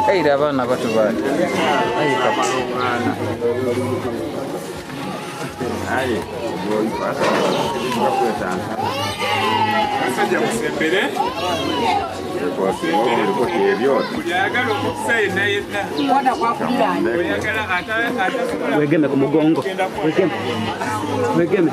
Era abana bato bali. Aye, voi passa. Asajja musembere. Wegeme ku mugongo. Wegeme.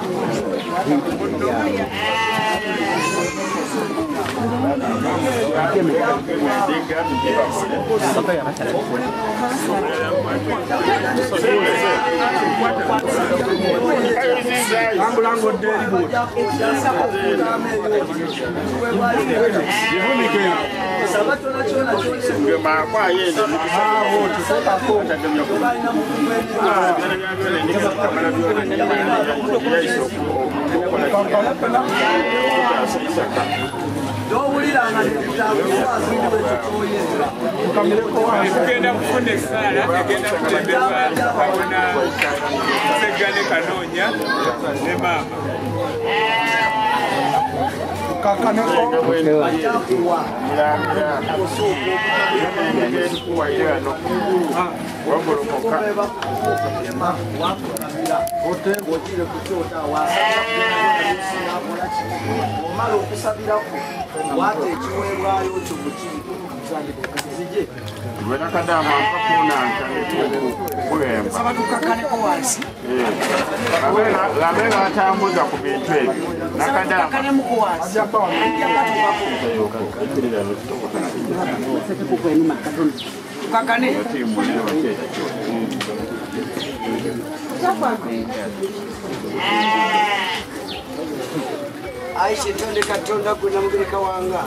Aisha tonde katonda kuna mugirika wanga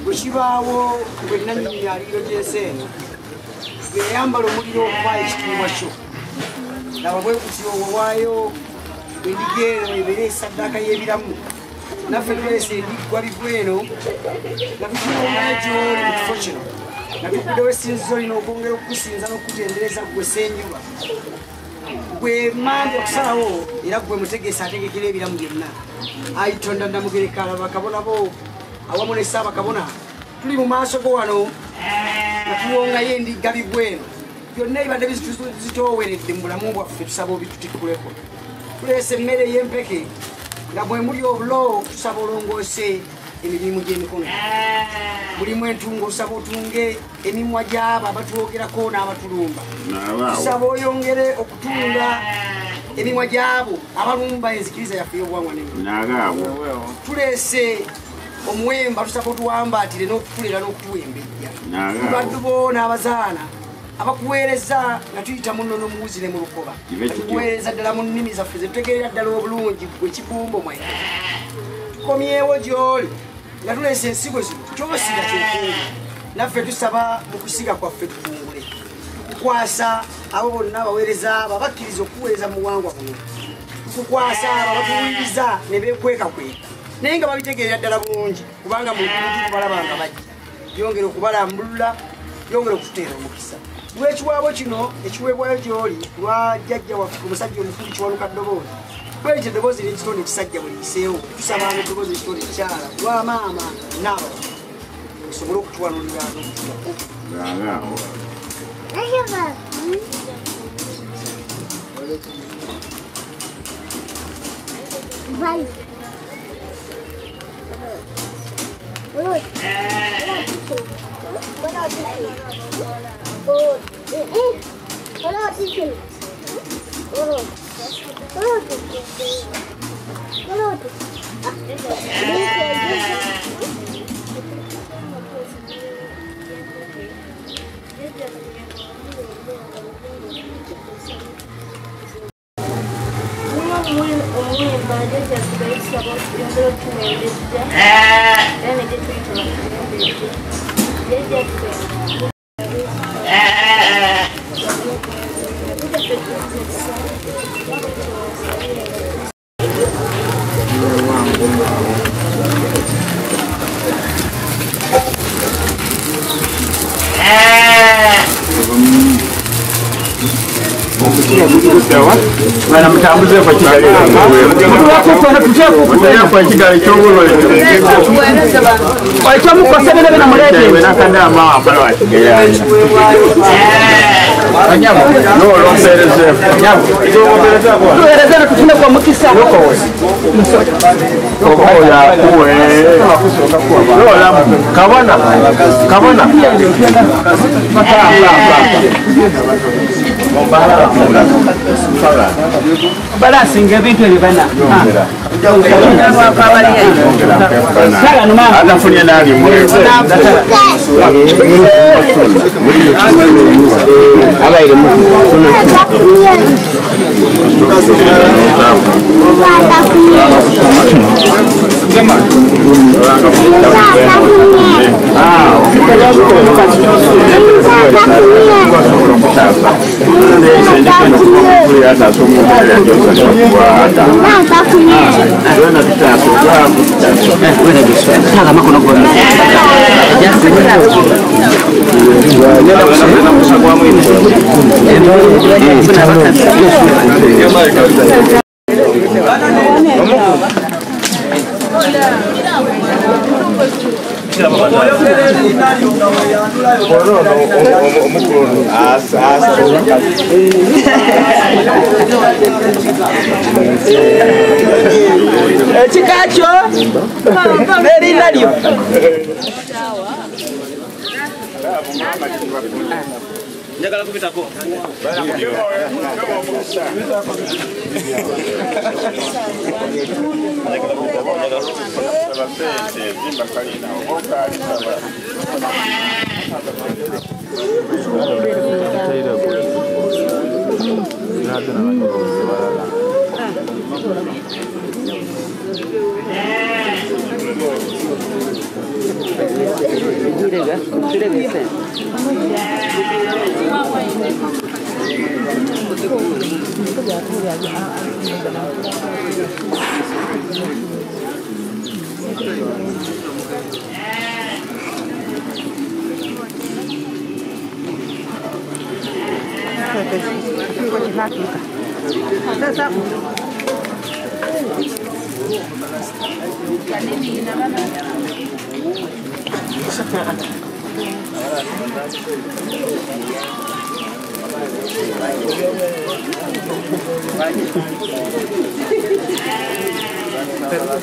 kushibawo kwenna nyaliro jese yambalo muliro kwa ekitiibwa kyo laba bwe kutyo wayo endigero ebere sadaka y'ebiramu naffe tulese endiggwa bigweno nabituonagyoli mu kifo kino natukuddewo esinzizo lino okwongera okukusinza n'okukutendereza gwe Ssenjuba gwe mmanji okusalawo era gwe mutegeesa ategekera ebiramu byonna ayitonda Namugereka alaba kabona bo awamu ne Ssaabakabona tuli mu maaso go wano natuwongayo endigga bigweno byonna ebibadde bizitooweredde mu bulamu bwaffe tusaba obitutikuleko tuleese emmere ey'empeke nga bwe muli obulo tusaba olongoose emirimu gy'emikono mulimu entungo tusaba otunge emimwa gy'abo abatwogerako n'abatulumba tusaba oyongere okutunga emimwa gy'abo abalumba enzikiriza yaffe y'obuwangwa n'ennono tuleese omuwemba tusaba otuwambaatire n'okutulera n'okutuwembejja tubaddubo n'abazaana abakuweereza nga tuyita mu nnono muwuzi ne mu lukoba tukuweereza ddala mu nnimi zaffe ze tutegeerera ddala obulungi gwe kibumbo mwe tukomyewo gy'oli nga tuleese ensigo zino kyosiga kyokunga naffe tusaba mu kusiga kwaffe tukungule tukukwasa abo bonna abaweereza abo abakkiriza okuweereza mu buwangwa buno tukukwasa abo abatuwuliriza ne beekwekakweka naye nga babitegeerera ddala bulungi kubanga mu ntuutu kubalabanga bajja yongera okubalambulula yongera okututeera omukisa lw'ekiwaabo kino ekiweebwayo gy'oli lwa jjajja waffe omusajja omukulu Kiwanuka Ddoboozi kwekyo eddoboozi n'ekitonde ekisajja bwe liyiseewo tusabanga eddoboozi ekitonde ekikyala lwa maama naabo osobole okutuwanulira n'okutulako Bana mtambuze kwa kigali. Kwa kigali chongo Walichomu kwa sebe na murete. na kanda mama pale wa kigali. Anyama. No, rompereze. Anyama. Rompereze kwa. Tuelezana tutune kwa mukisa. Koko ya kuwe. Lola kabona. Kabona. Bala singe bintu ebibana. Anafunia nani mwe? Abaire mu. Chikacho Meri nalyo njagala kubitako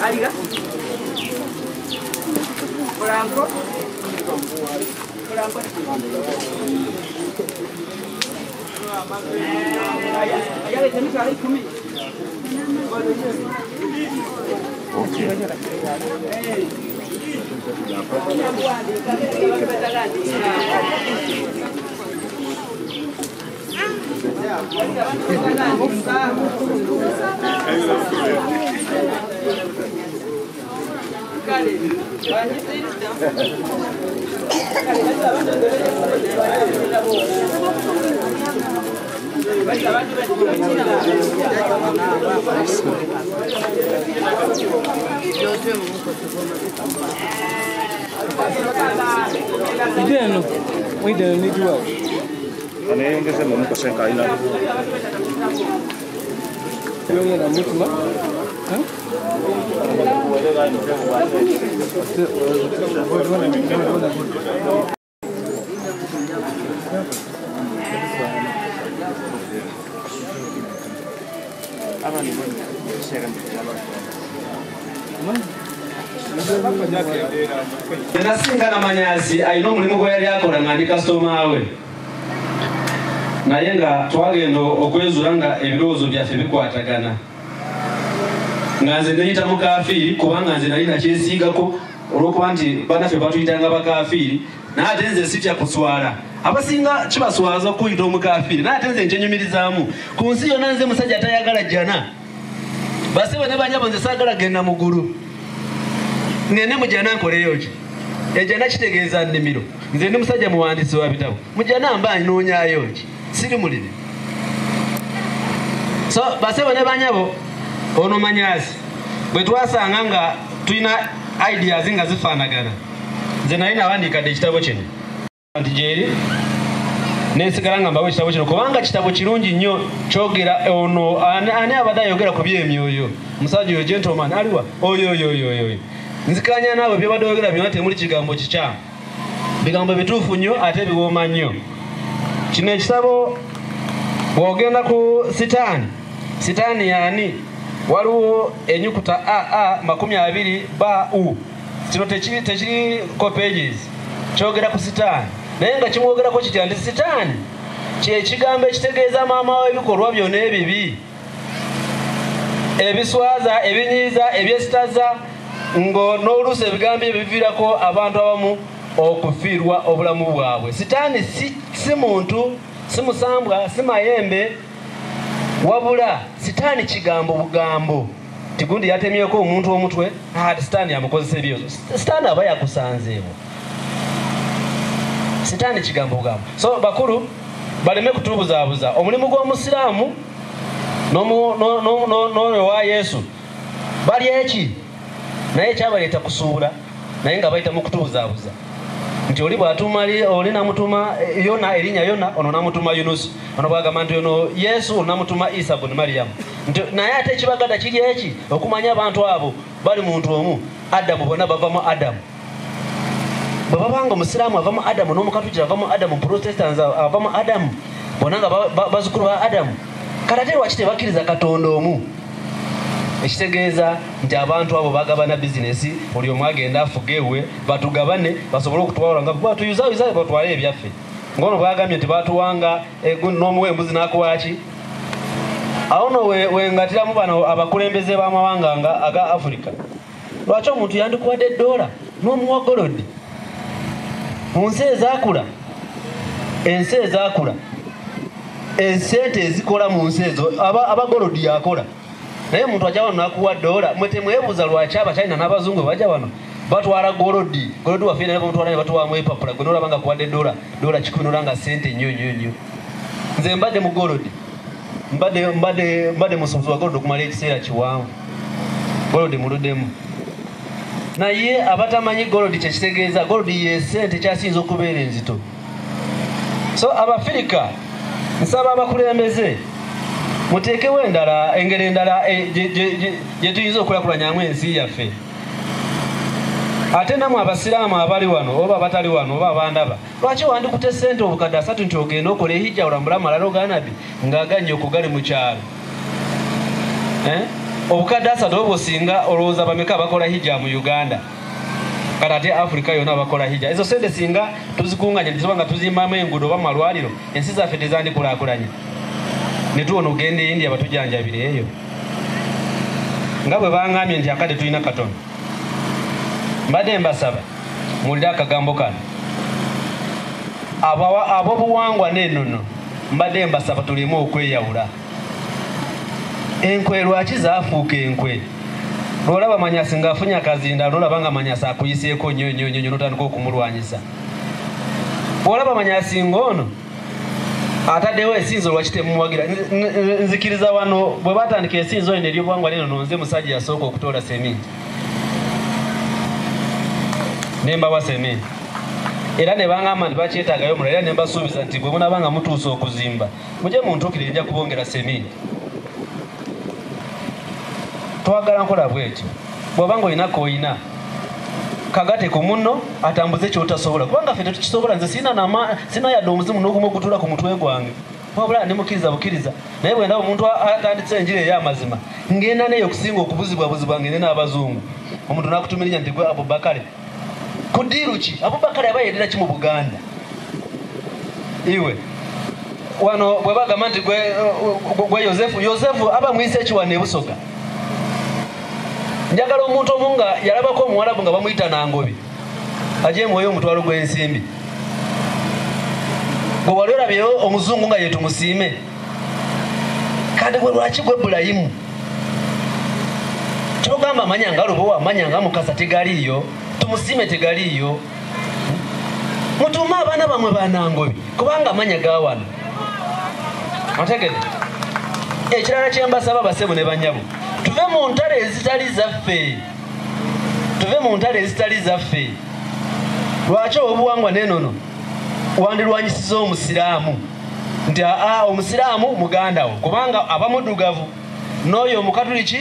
Ariga Franco Ideno, ideno ni jua. Anaongeza mko senka ina. Yeye na mutuma. Nasinga na manyasi ayina omulimu gwe yali akola ng'andi kasitoma we naye nga twagenda okwezuula nga ebirowoozo byaffe bikwatagana nga nze neyita mukafiiri kubanga nze nali nakyesiigako olw'okuba nti banaffe batuyitanga bakafiiri naye ate nze sitya kuswala abasinga kibaswaza okuyita omukafiiri naye ate nze nkyenyumirizaamu ku nsi yonna nze musajja tayagala jjana basebe ne banyabo nze saagala genda mugulu ngene mujana nkoleyo ki ejana kitegeeza nnimiro nze ndi musajja muwandiisi wa bitabo mujana mba noonyayo ki siri mulimi so basebo ne banyabo ono manyazi bwe twasanga nga tulina ideas nga zifaanagana nze naye nawandikadde ekitabo kino nti gyeri nensigala nga mbawo ekitabo kino kubanga kitabo kirungi nnyo kyogera ono ani abadde ayogera ku byemyoyo musajja oyo gentleman aliwa oyo nzikanya naawe byobadde oyogera byonna temuli kigambo kikyamu bigambo bituufu nnyo ate biwooma nnyo kino ekitabo bw'ogenda ku sitaani yaani waliwo enyukuta aa 20 ba u kino tekiriko pages kyogera ku sitaani naye nga kimwogerako kitya nti sitaani kyekigambo ekitegeeza maama w'ebikolwa byonna ebibi ebiswaza ebinyiiza ebyesitaza n'oluusi ebigambo ebiviirako abantu abamu okufiirwa obulamu bwabwe. Sitaani si muntu si musambwa si mayembe wabula sitaani kigambo bugambo tigundi yatemyeko omuntu omutwe sitaani amukozesa ebyozo sitaani aba yakusanzeewo sitaani kigambo bugambo so bakulu baleme kutubuzaabuza omulimu gw'omusiraamu n'oyo wa Yesu bali eki naye kyabaleeta kusuula naye nga bayita mu kutubuzaabuza nti oli bw'atuma oli namutuma Yona erinnya Yona ono namutuma Yunusi ono bwagamba nti ono Yesu namutuma Isa bun Mariyamu naye ate ekibagadda kiri eki okumanya abantu abo bali muntu omu Adamu bonna bava mu Adamu bwe babanga omusiraamu ava mu Adamu n'omukatujira ava mu Adamu Protestants ava mu Adamu bonna nga bazukulu ba Adamu kale ate lwaki tebakkiriza Katonda omu ekitegeeza nti abantu abo bagabana bizinesi buli omu agenda afugewe batugabane basobole okutwala nga batuyuzayuza batwale ebyaffe ngono bagambye nti batuwanga n'omuwa embuzi n'akuwaki awo no wengatiramu bano abakulembeze b'amawanga nga aga Africa lwaki omuntu yandikuwadde $1 n'omuwa golodi mu nsi ezaakula esente ezikola mu nsi ezo aba golodi yakola naye omuntu ajja wano nakuwa $1 mwe temwebuuza lwaki Abachina n'Abazungu bajja wano batwala golodi waffe naye bamutwala ne batuwaamu epapula gwe n'olaba nga kuwadde $10 10 n'olanga ssente nnyo nze mbadde mu golodi mbadde musuubuzi wa golodi okumala ekiseera kiwanvu golodi muluddemu naye abatamanyi golodi kyekitegeeza golodi ye ssente kyasinza okubeera enzito so Abafirika nsaba abakulembeze muteekewo endala engeri endala gye tuyinza okulakulanyamu ensi yaffe ate namwe abasiraamu abali wano oba abatali wano oba abandaba lwaki wandikute ssente obukadde 3 nti ogenda okola ehijja olambula amalala oganabi ng'agannye okugali mu kyalo obukadde 3 oba osinga olowooza bameka abakola hijja mu Uganda kati ate Africa yonna abakola hijja ezo ssente singa tuzikunganya ntisoba nga tuzimbamu enguudo oba malwaliro ensi zaffe tezandikulaakulanye ne tuwona ogenda e India batujanjabire eyo nga bwe baŋŋambye nti akadde tulina Katonda mbadde mbasaba mulire akagambo kano ab'obuwangwa n'ennono mbadde mbasaba tuleme okweyawula enkwe lwaki zaafuuka enkwe lwolaba Manyasi ng'afunye akazinda lwolaba nga Manyasi akuyiseeko nnyo n'otandika okumulwanyisa bw'olaba Manyasi ng'ono ataddewo esinzo lwaki temumuwagira nzikiriza wano bwe batandika esinzo lino ery'obuwangwa n'ennono nze musajja yasooka okutoola seminti nembawa seminti era ne baŋŋamba nti bakyetaagayo omulala era ne mbasuubiza nti bwe munaba nga mutuusa okuzimba mujye muntuukire nja kubongera seminti twagala nkola bwetyo bw'obanga olina koyina kagate ku munno atambuze kyotasobola kubanga ffe tetukisobola nze sina yadde omuzimu n'ogumu ogutula ku mutwe gwange wabula ndimukkiriza bukkiriza naye bwe ndaba omuntu atandise enjira ey'amazima ngenda neyo okusinga okubuzibwabuzibwa ngende n'Abazungu omuntu n'akutumirinya nti gwe Abubakar ku ddiiru ki Abubakar aba yerera ki mu Buganda iwe wano bwe bagamba nti gwe Yosefu aba muyise ekiwano e Busoga njagala omuntu omu nga yalabako Omuwarabu nga bamuyita Nangobi ajeemwoyo omutwalo gw'ensimbi gwe wali olabyeyo Omuzungu nga yetumusiime kati gwe lwaki gwe Ibulayimu Chogamba amanyanga lubowa amanyanga mukasa tegaliyo tumusime tegaliyo mutuma abana bamwe banangobi kubanga amanya gawana ategede ekirala kyembasaba basebo ne banyabo tuve mu ntale ezitali zaffe lwaki obuwangwa nenono wandirwanyisiza omusiraamu nti omusiraamu muganda wo kubanga abamudugavu n'oyo omukatuliki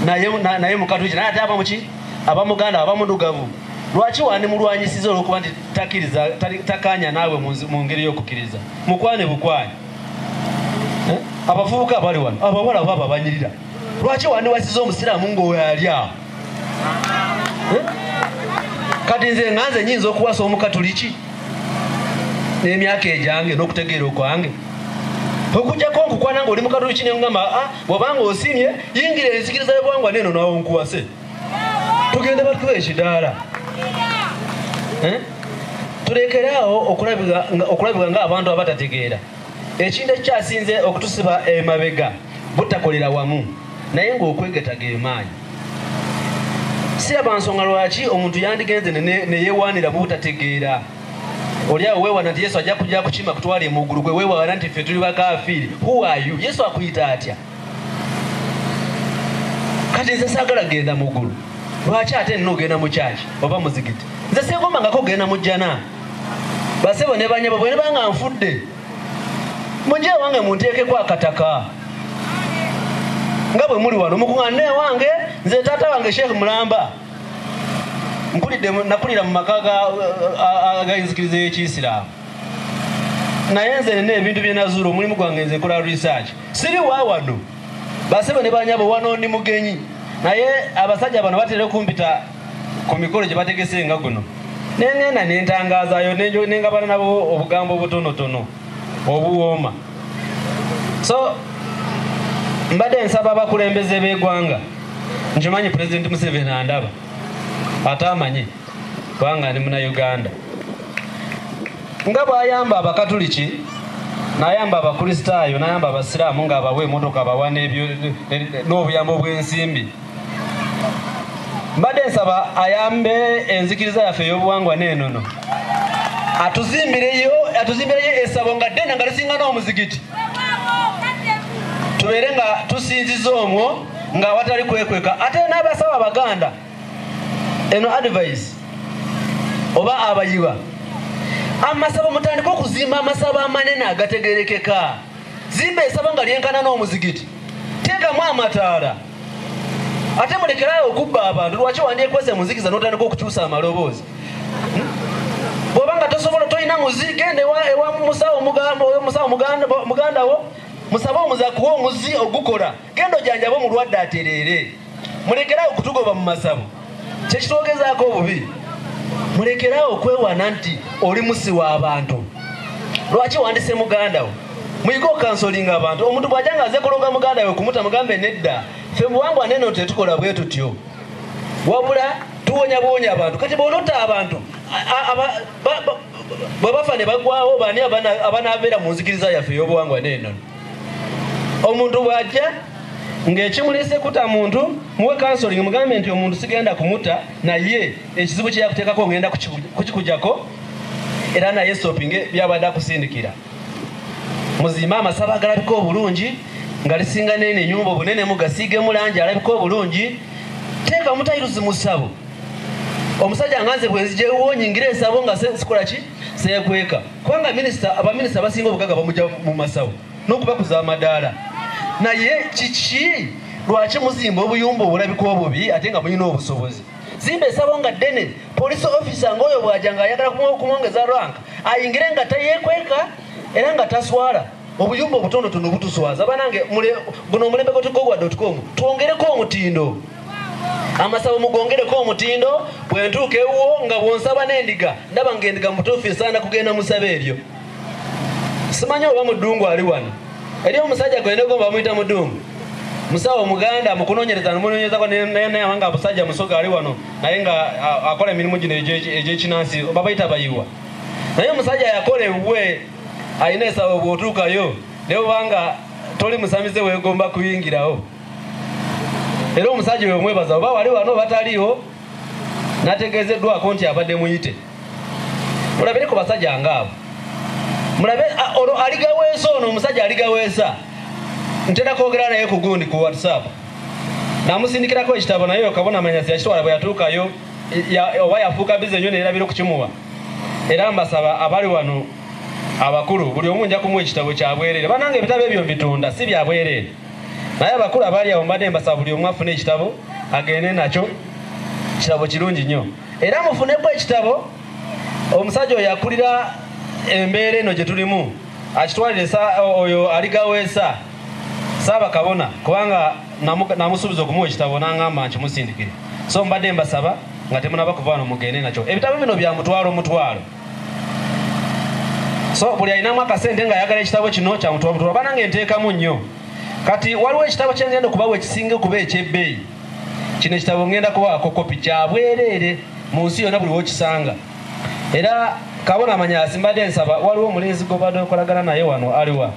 naye mukatuliki naye ate abamuki abamuganda abamudugavu lwaki wandimulwanyisiza olwokuba nti takanya naawe mu ngeri y'okukkiriza mukwane bukwane abavubuka abali wano abawala baba banyirira lwaki wandiwasiza omusiraamu ng'oyali awo kati nze nganze nyinza okuwasa omukatuliki n'emyaka egyange n'okutegeera okwange okujjako nkukwana ng'oli mukatuliki ne ngamba bw'obanga osimye yingira ensikiriza y'obuwangwa neno nawo nkuwase tugende batuwa ekidaala tulekeraawo okulabika ng'abantu abatategeera ekintu ekyasinze okutusiba emabega butakolera wamu naye ng'okwegeta g'emaanyi siraba nsonga lwaki omuntu yandigenze neyewaanira mu butategeera oli awo weewana nti yesu ajja kujja kukima kutwala emuggulu gwe weewana nti ffe tuli bakafiiri who are you yesu akuyita atya kati nze saagala genda muggulu lwaki ate nina ogenda mu kyaki oba muzigiti nze seegombangako ogenda mu jjana basebo ne banyabo bwe ne banga nfudde mujje wange munteekeko akataka nga bwe muli wano mukuŋŋaane wange nze taata wange sheekh mulamba nakulira mu maka ag'enzikiriza y'Ekiyisiraamu naye nze nina ebintu bye nazuula omulimu gwange nze nkola research siri wa wano basebe ne banyabo wano ndi mugenyi naye abasajja bano batera okumpita ku mikolo gye bategese nga guno nengenda nentangaazayo nengabana nabo obugambo obutonotono obuwooma so mbadde nsaba abakulembeze b'eggwanga nkimanyi Pulezidenti Museveni andaba ate amanyi kubanga ndi muna Uganda nga bw'ayamba abakatuliki n'ayamba abakristaayo n'ayamba abasiraamu ng'abawa emmotoka abawa n'obuyambo bw'ensimbi mbadde nsaba ayambe enzikiriza yaffe ey'obuwangwa n'enono atuzimbireyo essabo nga ddene nga lisinga n'omuzigiti tubeere nga tusinziza omwo nga watali kwekweka ate n'abasaba abaganda eno advice oba abayiwa amasabo mutandika okuzimba amasabo amanene agategerekeka zimba esabo nga lyenkana n'omuzigiti teekamu amataala ate mulekerayo okubba abantu lwaki wandyekwese muzikiza n'otandika okukyusa amaloboozi bw'obanga tosobola tolina muzi genda ewa musawo muganda wo musabe omuzi akuwa omuzi ogukola genda ojjanjaba omulwadde atereere mulekerayo okutugoba mu masabo kyekitwogezaako obubi mulekerayo okwewana nti oli musi w'abantu lwaki wandise muganda wo muyige okansolinga abantu omuntu bw'ajja aze kulonga muganda we kumuta mugambe nedda ffe buwangwa neno tetukola bwe tutyo wabula tuwonyabowonya abantu kati bw'onotta abantu bwe bafa ne bagwawo bani abanaabeera mu nzikiriza yaffe ey'obuwangwa neno omuntu bw'ajja ng'ekimulese kuta muntu muwe kansolingi mugambe nti omuntu sigenda kumuta naye ekizibu kye yakuteekako ngenda kukikujjako era naye stoppinge byabadde akusindikira muzimba amasaba agalabika obulungi nga lisinga nene enyumba obunene mugasiigemu langi alabika obulungi teeka mutayiruzi mu ssabo omusajja nga nze bwenzigyewo nyingira esabo nga sikola ki seekweka kubanga abaminisita basinga obugaga bamujja mu masawo n'okubakuza amadaala naye kiki lwaki muzimba obuyumba obulabika obubi ate nga mulina obusobozi zimba esabo nga ddene police officer ng'oyo bw'ajja nga ayagala kumwongeza rank ayingire nga tayeekweka era nga taswala obuyumba obutonotono butuswaza banange guno omulembe gotugogwa.com twongereko omutindo amasabo mugongereko omutindo bwe ntuuka ewuwo nga bwonsaba n'endiga ndaba ng'endiga mutuufu esaana kugenda musaba eryo simanyi oba Mudungu ali wano eri omusajja gwenego bamuyita Mudungu musawo Muganda mukunoonyereza nomunoonyezako naye nga abasajja musoga ali wano naye nga akola emirimu gino egy'ekinansi babayita bayiwa naye omusajja yakola ewuwe alina esabo bw'otuukayo naye obanga toli musamize weegomba kuyingirawo era omusajja we mwebaza oba wali wano bataliwo nategezeddwa akonti abadde muyite mulabire ku basajja ngaabo mulabe aligaweesa ono omusajja aligaweesa ntera kwogera naye ku gundi ku WhatsApp namusindikirako ekitabo naye okabona manyasi yakitwala bwe yatuukayo oba yafuuka bize nnyo neerabira okukimuwa era mbasaba abali wano abakulu buli omu nja kumuwa ekitabo kya bwereere banange ebitabo ebyo mbitunda si bya bwereere naye abakulu abali awo mbadde mbasaba buli omu afune ekitabo agende nakyo kitabo kirungi nnyo era mufuneko ekitabo omusajja oyo akulira embeera eno gye tulimu akitwalire oyo aligaweesa Saabakabona kubanga namusuubiza okumuwa ekitabo n'aŋŋamba nkimusindikire so mbadde mbasaba nga temunaba kuva wano mugende nakyo ebitabo bino bya mutwalo so buli alinamu akasente nga ayagala ekitabo kino kya mutwalo banange nteekamu nnyo kati waliwo ekitabo kye ngenda okubawa ekisinga okuba ekyebbeeyi kino ekitabo ngenda kubaako kopi kya bwereere mu nsi yonna buli wokisanga era Kabona Manyasi mbadde nsaba waliwo omulenzi gobadde okolagana naye wano aliwa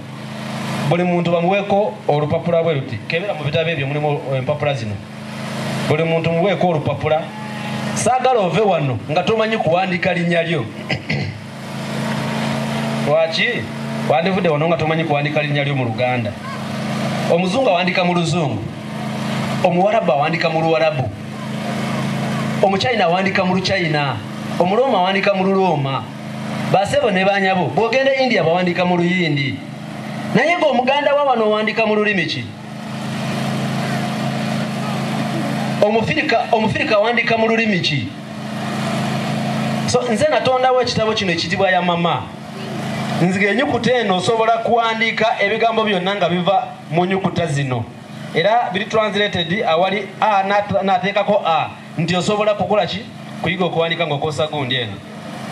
buli muntu bamuweeko olupapula bwe luti kebera mu bitabo ebyo mulimu empapula zino buli muntu muweeko olupapula saagala ove wano nga tomanyi kuwandiika linnya lyo lwaki wandivudde wano nga tomanyi kuwandiika linnya lyo mu Luganda omuzungu awandika mu Luzungu omuwarabu awandika mu Luwarabu omuchina awandika mu Luchina omuloma awandika mu Luloma basebo ne banyabo bwogenda India bawandika mu Luyindi naye ngo omuganda wa wano wandika mu lulimi ki omufirika wandika mu lulimi ki so nze natondawo ekitabo kino ekitibwa ya mama nzige ennyukuta eno osobola kuwandiika ebigambo byonna nga biva mu nnyukuta zino era biri translated awali a nateekako a nti osobola kukola ki kuyiga okuwandiika ng'okozesa gundi eno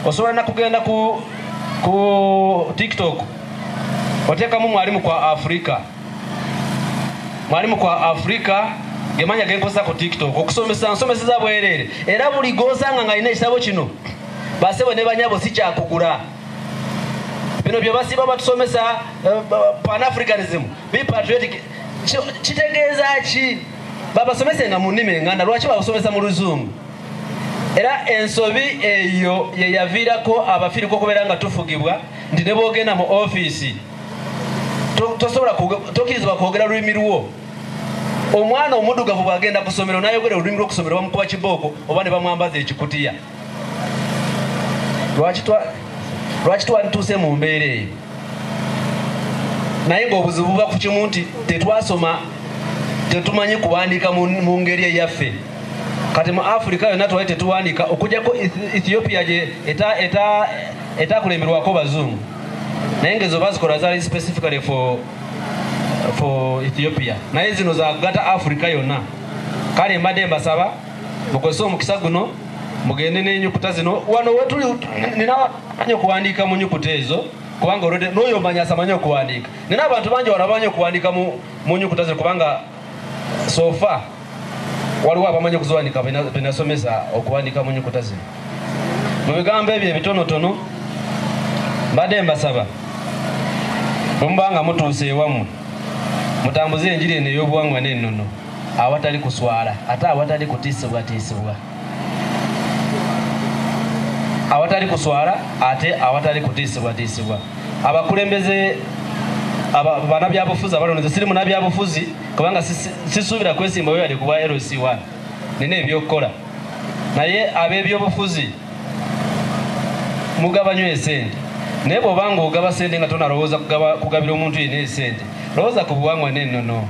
osobola nakugenda ku TikTok oteekamu mwalimu kwa Afrika gemanya genkozesa ku TikTok okusomeseza bwereere era buli gosanga nga alina ekitabo kino basebo ne banyabo si kyakugula bino bye basiba batusomesa Pan-Africanism be patriotic kitegeeza ki babasomese nga mu nnimi enganda lwaki babasomesa mu Luzungu era ensobi eyo ye yaviirako abafiriko okubeera nga tufugibwa nti ne boogenda mu ofiisi tosobola tokkirizibwa kwogera lulimi lwo omwana omuddugavu bw'agenda ku ssomero n'ayogera olulimi lw'okusomero bamukuba kibooko oba ne bamwambaza ekikutiya lwaki twalituuse mu mbeera eyo naye ng'obuzibu buba ku kimu nti tetwasoma tetumanyi kuwandiika mu ngeri eyaffe kati mu Afrika yonna twali tetuwandiika okugyako Ethiopia gye etakulemerwako bazungu naye ngezo bazikola zaali specifically for Ethiopia naye zino zagata Afrika yonna kale mbadde mbasaba mukozese omukisa guno mugende n'ennyukuta zino wano wetuli ninamanyi okuwandiika mu nnyukuta ezo kubanga olwedde n'oyo manyasi amanyi okuwandiika nina abantu bangi wano abamanyi okuwandiika mu nnyukuta zino kubanga sofa waliwo abamanyi okuziwandiika benasomesa okuwandiika mu nnyukuta zino mu bigambo ebyo ebitonotono mbadde mbasaba bwemubanga mutuuse ewammwe mutambuze enjiri eno ey'obuwangwa n'ennono awatali kuswala ate awatali kutiisibwatiisibwa awatali kuswala ate awatali kutiisibwatiisibwa abakulembeze banabyabufuzi abaloneze siri munabyabufuzi kubanga sisuubira kwesimbayo yali kuba LC1 nina ebyokukola naye ab'ebyobufuzi mugabanywa esente naye bw'obanga ogaba sente nga tonalowooza kugabira omuntu yenna esente lowooza ku buwangwa n'ennono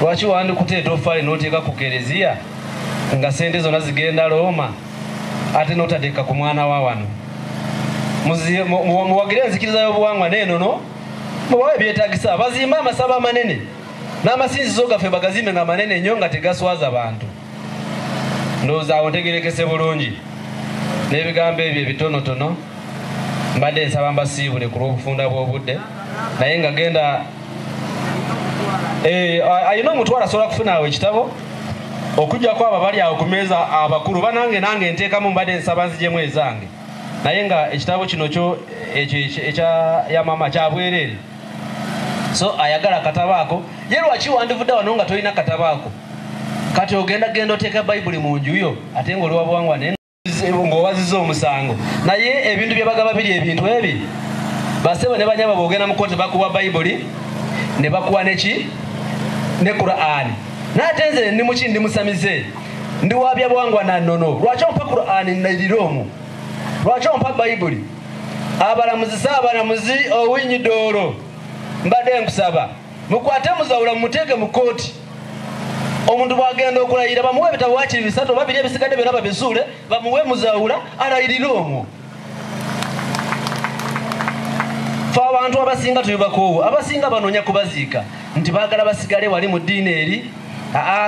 lwaki wandikuteeta ofaale n'oteeka ku kereziya nga sente zonna zigenda Looma ate n'otateeka ku mwana wa wano muwagire enzikiriza y'obuwangwa n'ennono mubawe ebyetaagisa bazimba amasabo amanene n'amasinzizo gaffe bagazimbe nga manene nnyo nga tegaswaza bantu ndowooza awo ntegerekese bulungi n'ebigambo ebyo ebitonotono mbadde nsaba mbasiibule ku lw'obufunda bw'obudde naye nga genda ayina omutwala asobola kufuna awo ekitabo okujjako abo bali awo ku meeza abakulu banange nange nteekamu mbadde nsaba nzijemu ezange naye nga ekitabo kino kyo ekya mama kya bwereere so ayagala katabo ako ye lwaki wandivudde wano nga tolina katabo ako kati ogenda oteeka Bayibuli mu nju yo ate ng'oli wabuwangwa ng'owaziza omusango naye ebintu bye bagaba biri ebintu ebi basebo ne banyaba bogenda mu kooti bakuwa Bayibuli ne bakuwa neki ne Qur'ani nate nze ndi muki ndi musamize ndi wabya bwangwa na nono lwaki ompa Qur'ani naliromu lwaki ompa Bayibuli abalamuzi saabalamuzi owinyi dooro mbadde nkusaba mukwate muzawula mumuteeke mu kooti omuntu bwagenda okulayira bamuwe ebitabo wakiri bisatu babiri ebisigadde byonna babisuule bamuwe muzawula alayirire omwo fe abantu abasinga tuyubakoowo abasinga banoonya kubaziika nti baagala basigale wali mu ddiini eri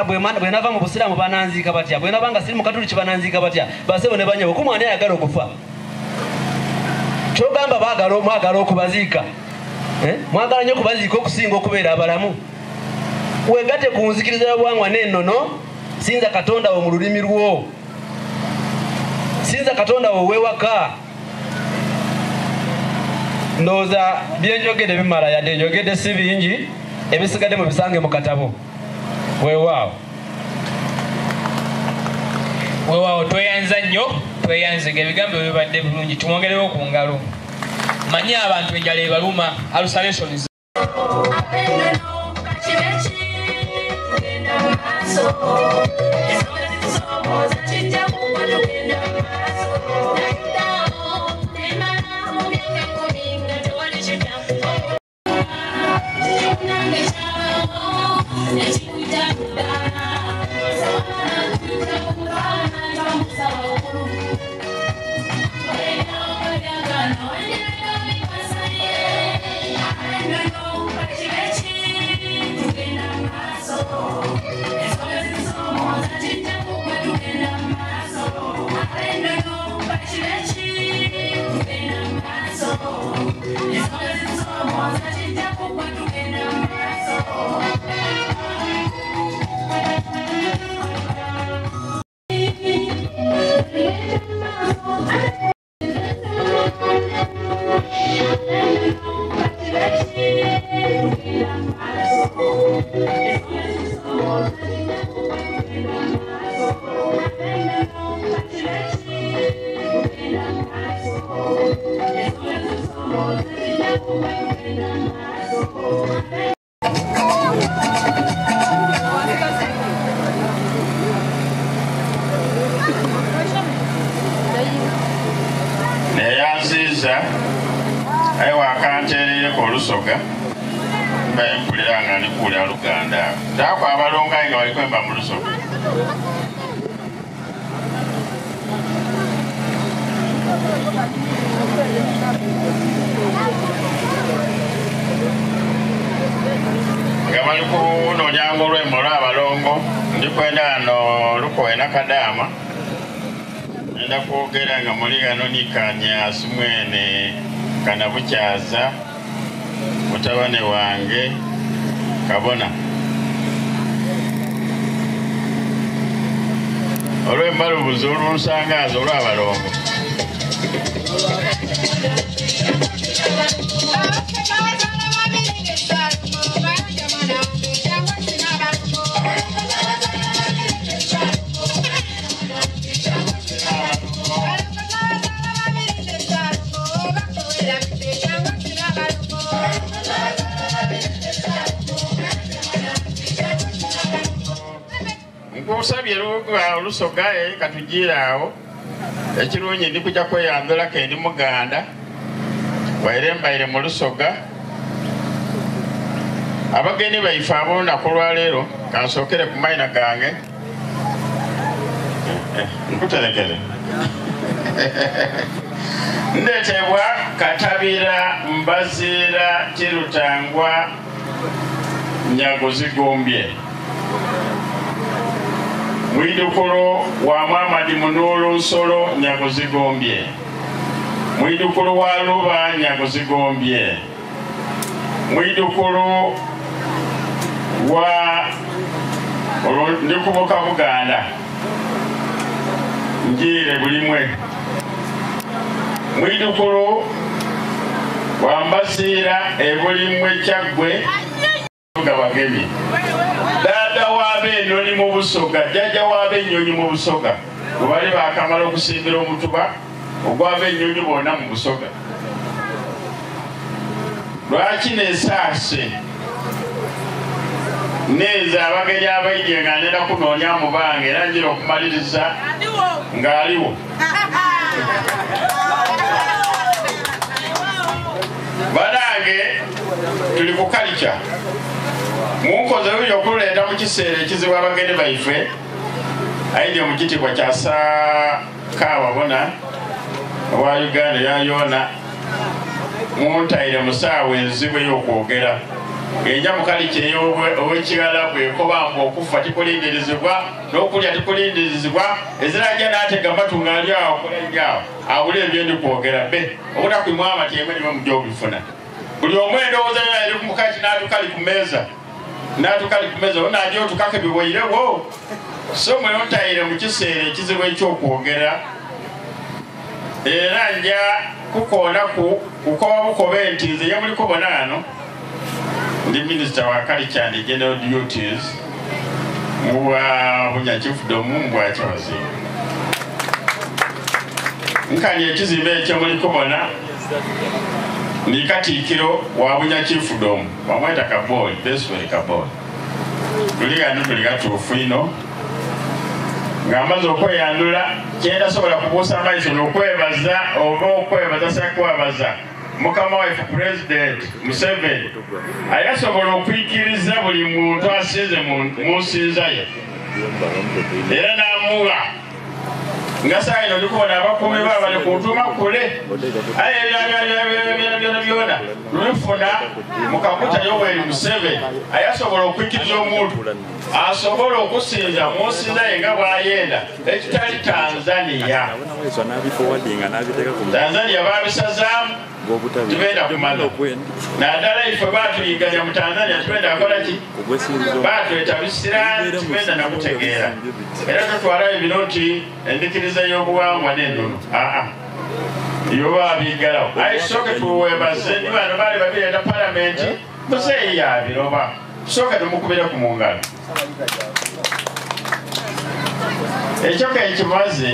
bwe nava mu busiraamu bananziika batya bwe nava nga siri mu katuliki bananziika batya basebo ne banyawo kumwana ayagala okufa kyogamba mwagala okubaziika mwagala nnyo okubaziika okusinga okubeera abalamu wegatte ku nzikiriza y'obuwangwa n'ennono sinza Katonda wo mu lulimi lwo sinza Katonda wo wewaka ndowooza byenjogedde bimala yadde njogedde si bingi ebisigadde mu bisange mu katabo weewaawo tweyanza nnyo tweyanzega ebigambo bibadde bulungi tumwongerewo ku ngalo manyi abantu enjala ebaluma hallucinations neyanziza aiwa akanterere ku Lusoga mpulira nga ndikuwulira Luganda taako abalongayi nga balikwemba mu Lusoga nga bali kunoonyanga olwembo lw'abalongo ndikwenda ano Lukowe Kadaama nenda kwogera nga muli gano nikanya Sumwene Kanabukyaza mutabane wange Kabona olw'embalubuzi olw'olusangazo olw'abalongo nkusabye Olusoga katugiira awo ekirungi ndi kujja kweyambirako endi muganda waire mbaire mu Lusoga abagenyi baife ab'olunaku lwaleero kansookere ku mayina gange nkuterekere ndetebwa Katabira Mbaziira Kirutangwa Nyagozigombye mwidukulu wa Muhammad Munulu Nsolo Nyagozigombye mwidukulu wa Luba Nyagozigombye mwidukulu wa ndikubuka Buganda njire bulimwe mwidukulu wa Mbasiira ebulimwe Kyaggwe Gabagebi dada w'Abenyonyi mu Busoga, jjajja w'Abenyonyi mu Busoga, bwe bali baakamala okusimbira omutuba ogw'Abenyonyi bonna mu Busoga. Lwaki neesaase neeza abagenyi abaidye nga nenda kunoonya mubange era njira okumaliriza ng'aliwo. Banange tuli ku kalica munkoze buli okuleeta mu kiseera ekizibu abagenyi baife aidye mu kitiibwa kya Ssaakawabona owa Uganda yayoona muntaire mu ssaawa enzibu ey'okwogera enja mu kalica ow'ekigala bwekobanga okufa tikulindirizibwa n'okulya tikulindirizibwa ezirajja n'atega matu ng'ali awo kulenjaawo awule ebyendi kwogera be obutakwimwa amatyemwe niwe mujja obifuna buli omu endowooza yo eri mu kati n'atukali ku meeza onaaja otukake biweirewo so mwe ontaire mu kiseera ekizibu eky'okwogera era nja kukoona kukoba bukobe nti nze yemuliko bonano ndi minisita wa culture and general duties muwa bunyakifudomu mbwakyabazinga nkani ekizimbe ekyomuliko bona ndi katiikiro wa bunyakifudomu bamweta Kaboli Beswell Kaboli tuli gano tuli gatuufu ino ng'amaze okweyandula kyendasobola kubuusa amaiso n'okwebaza oba okwebaza sakwebaza mukama waife President Museveni ayasobola okwikiriza buli muntu asinze mu nsinza ye era n'amuwa nga saa ino ndikubona abakuumi baba bali kuntuma kule aye byona lwefuna mu kakuta Yoweri Museveni ayasobola okwikiriza omuntu asobola okusinza mu nsinza ye nga bw'ayenda ekitali Tanzania babisazaamu tubenda kumala naddala ife batuyiganya mu Tanzania tubenda akola ki batweta bisirani tubenda nakutegeera era totwala ebino nti endikiriza y'obuwangwa n'ennono yoba abigalawo aisooke tuwebaze ni bano baali babireeta palamenti muzeeyi yabiroba tusooke tumukubire ku mungalo ekyo kenkimaze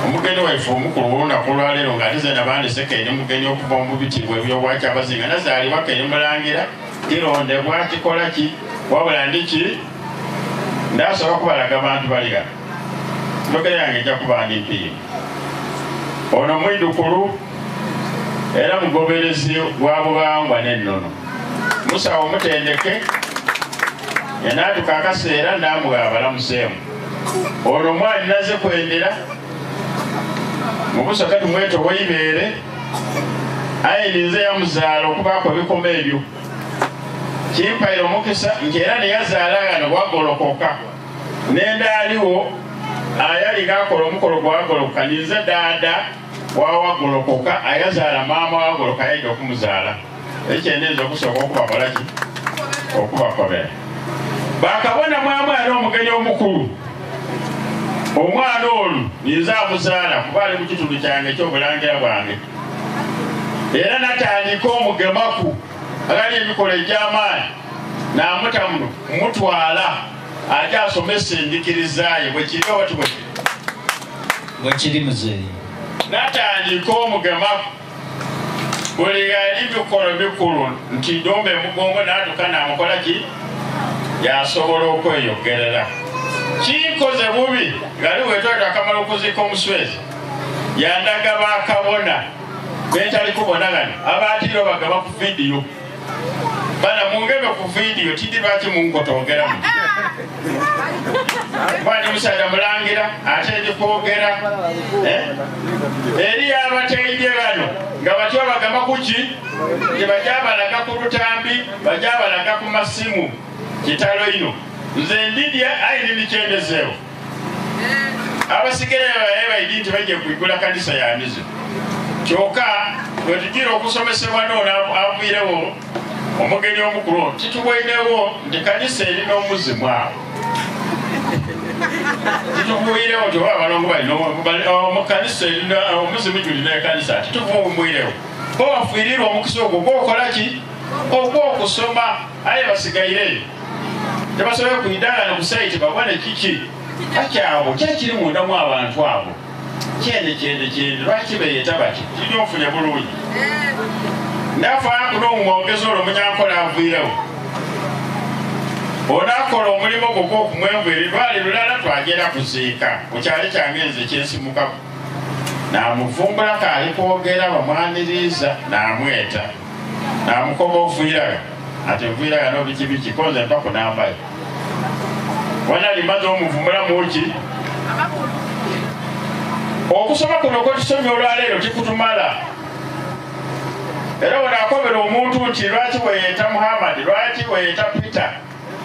omugeni waife omukulu w'olunaku lwaleero ng'atize nabandise Keene mugenyi okuva mu bitiibwa ebyobwakyabazinga nazaalibwa Keene Mulangira kirondebwa kikola ki wabula ndiki ndasobola kubalaga bantu bali gano njogera yange ejja kuba ndi mpiimu ono mwidukulu era mugoberezi gwa buwangwa n'ennono musawo mutendeke yanaatuka akaseera n'amuwa abalamuseemu ono omwali naze kwendera mu Busoga tumweta Oweibeere ayirinze yamuzaala okubaako ebikoma ebyo kimpaire omukisa nti era neyazaala gano gwagolokoka nendaaliwo ayali gaakola omukolo gwagolokoka ninze daada wawagolokoka ayazaala maama wagoloka yayida okumuzaala ekyendeeza okusooka okubakolaki okubakobera bakabona mwamwana omugenyi omukulu omwana olu ninza amuzaala kuba ali mu kitundu kyange ekyobulangira bwange era natandika omugemaku agali emikolo egy'amaanyi n'amuta muno mutwala ate asomesa endikirizaye bwekiri oba tibwekiri bwekiri muzeeyi natandika omugemaku buli ali mikolo mikulu nti ndomba emugongo n'atuka n'amukola ki yasobola okweyogerera kinkoze bubi ngali wetweta akamala okuziika omuswezi yandaga bakabona betali kubona gano abaatiro bagaba ku vidiyo bana mungebe ku vidiyo tindi baki munkotogeramu bani musajja Mulangira ate ndi kwogera eri abateidye bano nga batyo bagamba kuki tebajja balaga ku lutambi bajja balaga ku masimu kitalo ino nze ndidya ayiri nikyendezeewo abasigere babaidi nti bajja kuigula kanisa ya mizo kyokka bwetugira okusomesebwa noono aviirewo omugeni omukulu titubweinewo nti kanisa erina omuzimu awo tituvuirewo tiba abalongo balinamukanisa erina omuzimu gulina ekanisa tituvumwirewo bo bafiirirwa omukisa ogwo gwokola ki ogwokusoma aye basigaire tebasobola kuyidala nokusaiti babone kiki akyabo kyekiri munda mu abantu abo kyende lwaki beyeta bati kiri ofunye bulungi nafa kuno omwogezi olwo munyankola aviirewo onakola omulimu gwo okumwemvera lwali lulala twagenda kuziika mukyali kyange nze kyensimukako namuvumbula kaali kwogera bamwaniriza namweta namukoba ovuiraga ati ovuiraga nobikibiki koze mpako nambayo wana limaze omuvumbula muki okusoma kuno kwetusomye olwaleero tikutumala era onakobera omuntu nti lwaki weyeta Muhammad lwaki weyeta Peter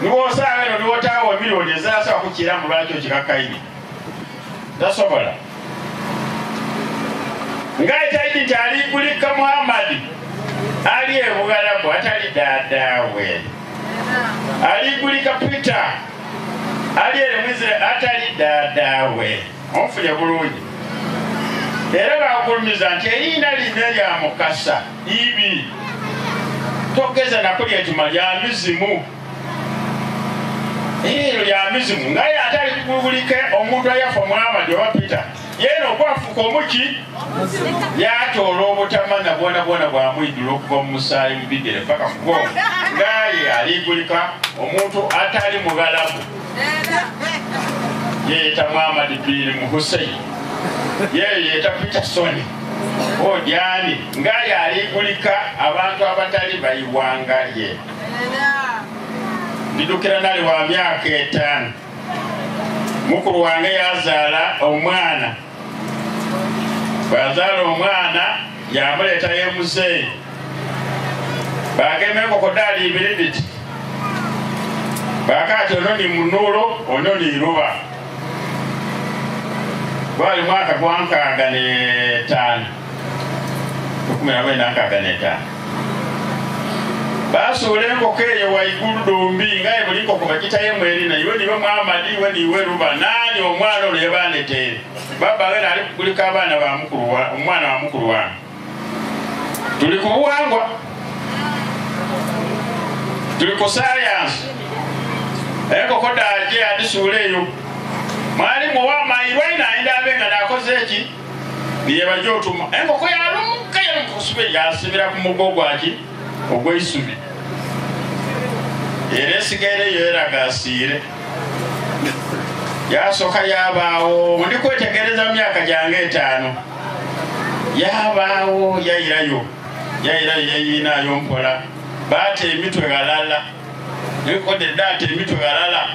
niwosanga eno niwotaawo emiliyoni ezirasaba kukiramu lwaki okikakaini tasobola ngaitaidi nti aligulika Muhammad ali ebugalabu atali daadawe aligulika Peter ali eremwizire atali daadawe onfunye bulungi era bagulumiza nti erina lina lya mukasa ibi togeza nakuli etuma lya mizimu eryo lya mizimu ngaye atali kugulike omuntu ayafa Muhammad oba Peter yeno okwafuka omuki yatoola obutamanya bwona bwamwidula okuva mu musaayi mu bigere paka mu bwongo ngaye aligulika omuntu atali mugalabu yeyeta Muhammad bin Hussein yeyeta Peterson odyani ngaye aligulika abantu abatali bayiwangalye ndidukira nali wa myaka 5 mukulu wange yazaala omwana bazaala omwana yamuleeta yemuzeeyi bagemeko kodali ibiri biti bakati ono ni munulo ono ni ruba gwali mwaka gwa 65 1965 basuula enkoko eyo waigulu dombi ngaye buli nkoko bagitayo erina iwe niwe Muhammad iwe niwe ruba nani omwana olwo yebanetere babawe nali kugulika abaana ba mukulu wa omwana wa mukulu wange tuli ku buwangwa tuli ku science enkoko daje adisuula eyo mwalimu wamairwaina aenda abenga nakoze eki niye bajotuma enkoko yalumuka yamusube yasibira ku mugo gwaki ogweisubi era esigere yeragasiire yasoka yabaawo ndi kwetegereza myaka gyange 5 yabaawo yayirayo yayinayo mpola baate emitwe galala nikode date emitwe galala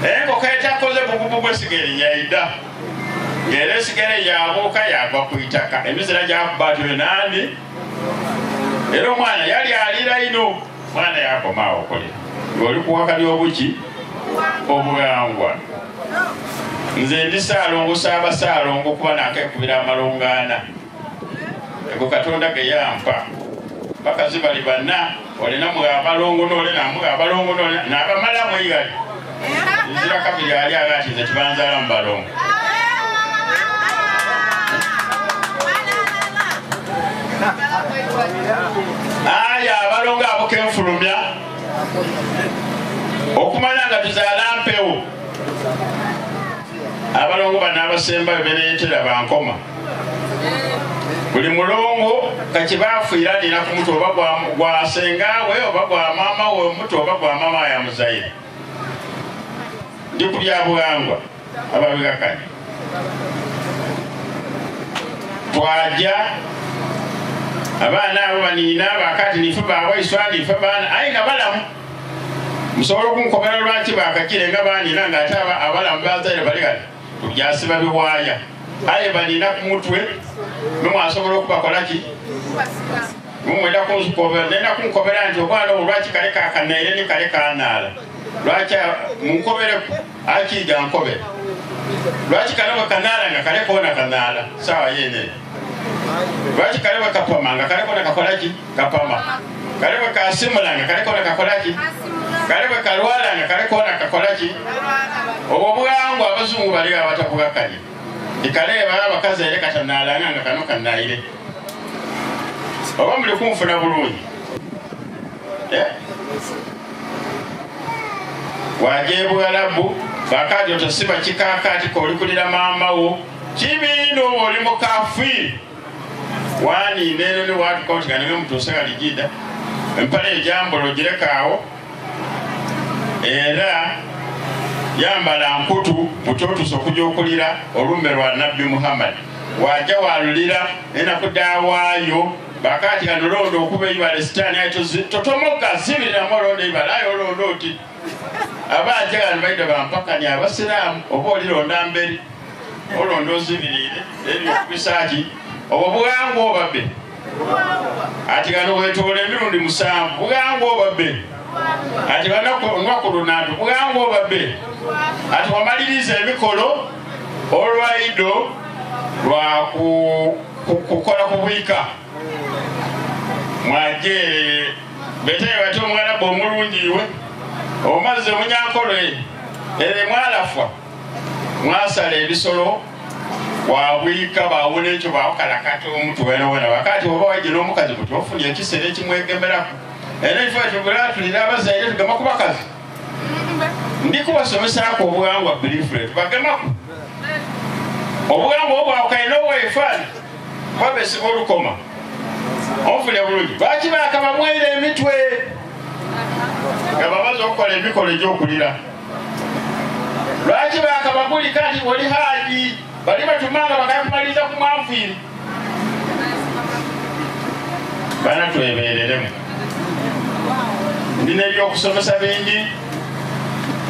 enkoko etakoze bugubu bwesigere yaida era esigere yabuuka yagwa ku itaka emizira gyakubatire nandi era omwana yali alira ino mwana yakomaawo okolera oli kuwakali obuki obugangwa nze ndi Saalongo Ssaabasaalongo kuba nakekubira amalungaana ego Katonda ge yampa bakazi bali banna olinamu abalongo nole namu abalongo nole nabamalamu eyigali nzira kabiri ali agati nze tibanzaala mu balongo aya abalongo abo kenfulumya okumanya nga tuzaala mpewo abalongo bano abasembayo beneetera bankoma buli mulongo kakibafiira nina ku mutwe oba gwa sengawe oba gwa maama we omutwe oba gwa maama ya muzaire ndi kulya buwangwa ababigakanya twaja abaana abo baniina bakati nife bawaiswa nife baana aye nga balamu musobola okunkobera lwaki bakakire nga baniina ngaate abalamu bazaire bali kati tulyasiba biwaaya aye baniina ku mutwe memwasobola okubakolaki mumwenda kunkobera nenda kunkobera nti obwana obwo lwaki kale kakanaire ni kale kanaala lwaki munkobereku akiiga nkobera lwaki kale bwe kanaala nga kale koona kanaala sawa yenene lwaki kale bwe kapama nga kale koona kakolaki kapama kale bwe kasimula nga kale koona kakolaki kale bwe kalwala nga kale koona kakolaki obwo bwangwa abazungu bali abatabugakanya ikaleeba abakazi ere katanaalanga nga kano kanaire oba muli kunfuna bulungi wajebuwalabu bakati otasiba kikakati kolikulira mamawo kibino oli mukafi wani neno ni watu kwa tikanime mtuseka ligida mpale ejambo girekawo era yambala nkutu mutoto sokujokulira olumbe lwa Nabbi Muhammad waja walulira ena kudawayo bakati kanolondo okube ibale sitani aito totomoka zibira molondo ibale ayo londo oti abaje kan baida bampaka ni abasiramu obolilonda mberi olondo zibirire eri kubisaji obugango obabe ati kano wetole mirundi musanvu bugango obabe ati wanakulunatu bugango obabe ati wamaliriza emikolo olwaido lwa kukola kubwika mwajere beteye bati omwalabu omulungiwe omaze munyankolo ere mwalafwa mwasala ebisolo wabwika bawona ekyo bakalakata omuntu wenawena wakati oba wagira omukazi kuti ofunye ekisere ekimwegemeraku era ife tugula abazaire tugema ku bakazi ndikubasomesako obwangwa briefly tubagemaku obwangwa obwawukaina oweefani babesiba olukoma onfune bulungi lwaki bakabamwaire emitwe nga bamaze okukola emikolo egyokulira lwaki bakabagulika nti oli haji bali batumanga bakakumaliza ku mwanfiiri bana twebereremu ndina ebyokusomesa bingi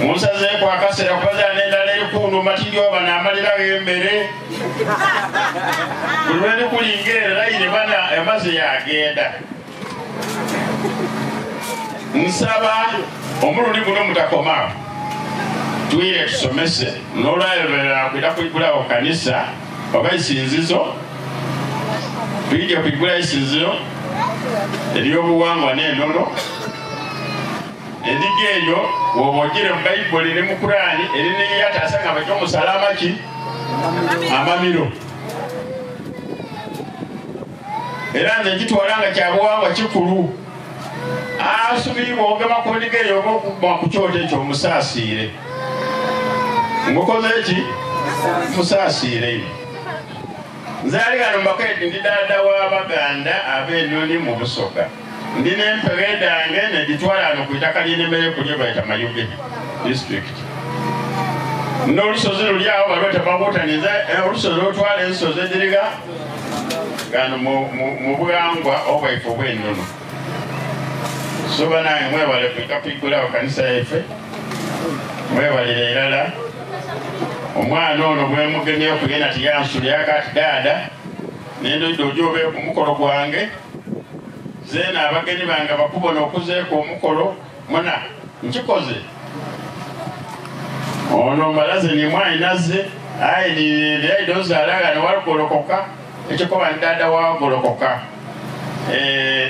munsazeeko akaseera kubaza n'endala eri kunuma tiryoba n'amalirawo emmere buli lwe ndikulinga erayire bana emaze yagenda nsaba omulundi guno mutakomao tuire tusomese nolwayoberera kwira kuigulawo kanisa oba isinzizo tuije kuigula isinzizo eryobuwangwa n'ennono endiga eyo wobogere mu bayibuli ne mu kurani erineyataasanga bajo musalama ki amamiro era nze nkitwalanga kyabuwangwa kikulu asubirwa ogema ku ndiga eyo oba okuguma ku kyoto ekyo omusaasiire ngukoze eki musaasiire nzaali gano mbakweti ndi dada w'Abaganda ab'Ennoni mu Busoga ndi n'empebe dange negitwala ano ku itaka ly'ennimiro kulye bayita Mayuge district n'olusozi luli awo balweta babutaniza olusozi olutwala ensozi ediriga gano mu bwangwa obwaife obw'ennono so banange mwebale kwika kwigulawo kanisa yaife mwebalire erala omwana ono bwemugemyeyo kugenda tiyansulya kati dada nendoidde ojobe ku mukolo gwange zeena abagenyi bange bakubona okuzeeko omukolo muna nkikoze ono mbalaze nimwayinaze ayi ozaalaga newalugolokoka ekikoba ni dada wagolokoka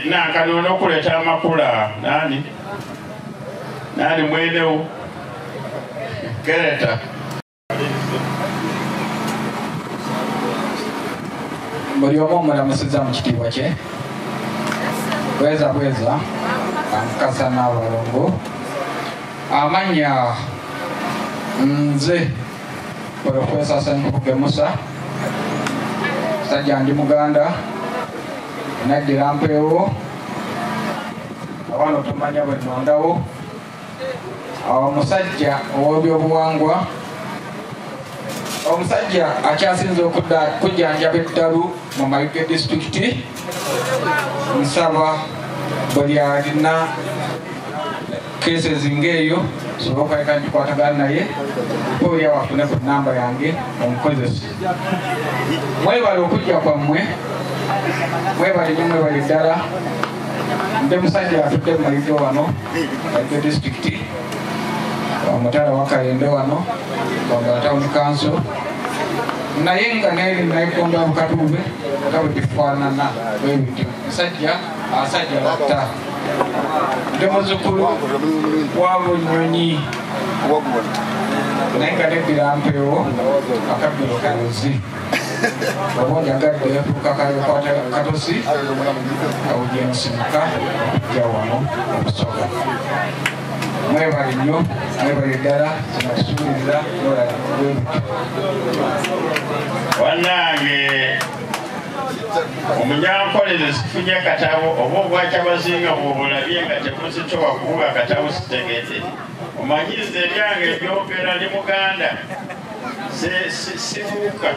nankanoona okuleeta amakula nani mwenewo kereta buli omu omulamusiza mu kitiibwa kye bweza amukasa n'abalongo amanya nze Profesa Ssenkuluge Musa sajja ndi Muganda naddira mpeewo abano tumanya bwe nnondawo omusajja ow'ebyobuwangwa omusajja akyasinze okujjanjaba eddalu mu Mayuge disitulikiti nsaba buli alina cases ng'eyo sobola okwaleka nkikwatagana naye buli awafune ku namba yange omukozesa mwebale okujja kwammwe mwebale nyo mwebale ddala nde musajja atudde mu Mayuge wano Mayuge disitulikiti omutala wakayende wano Bwangala Town Council naye nga neri nayikondo abukatube nga bwe bifaanana bwe bityo asajja batta ndi muzzukulu wa Bunyonyi naye nga neddira mpeewo akabbiro kayozi oba onyagadde kukakwata katosi kawujje nsimuka okujja wano okusoga mwebale nnyo mwebale ddala sinatusuubiriza nolala wannange omunyankolere sifunye katabo oba obwakyabazinga bwobulabye nga temusitowa kubuga katabo sitegedde omanyiriza ebyange ebyogera ne muganda sifuuka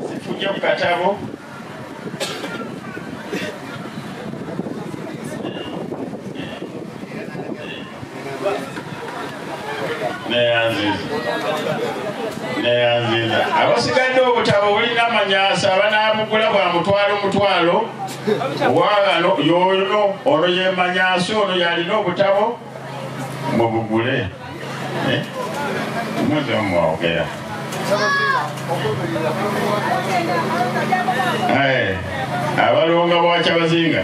sifunye ku katabo neyanziza abasigadde obutabo bulina amanyasa abanabugula bwa mutwalo owagano yono ono yemanyasa ono yalina obutabo mubugule muze mumwogera abalonga bwakyabazinga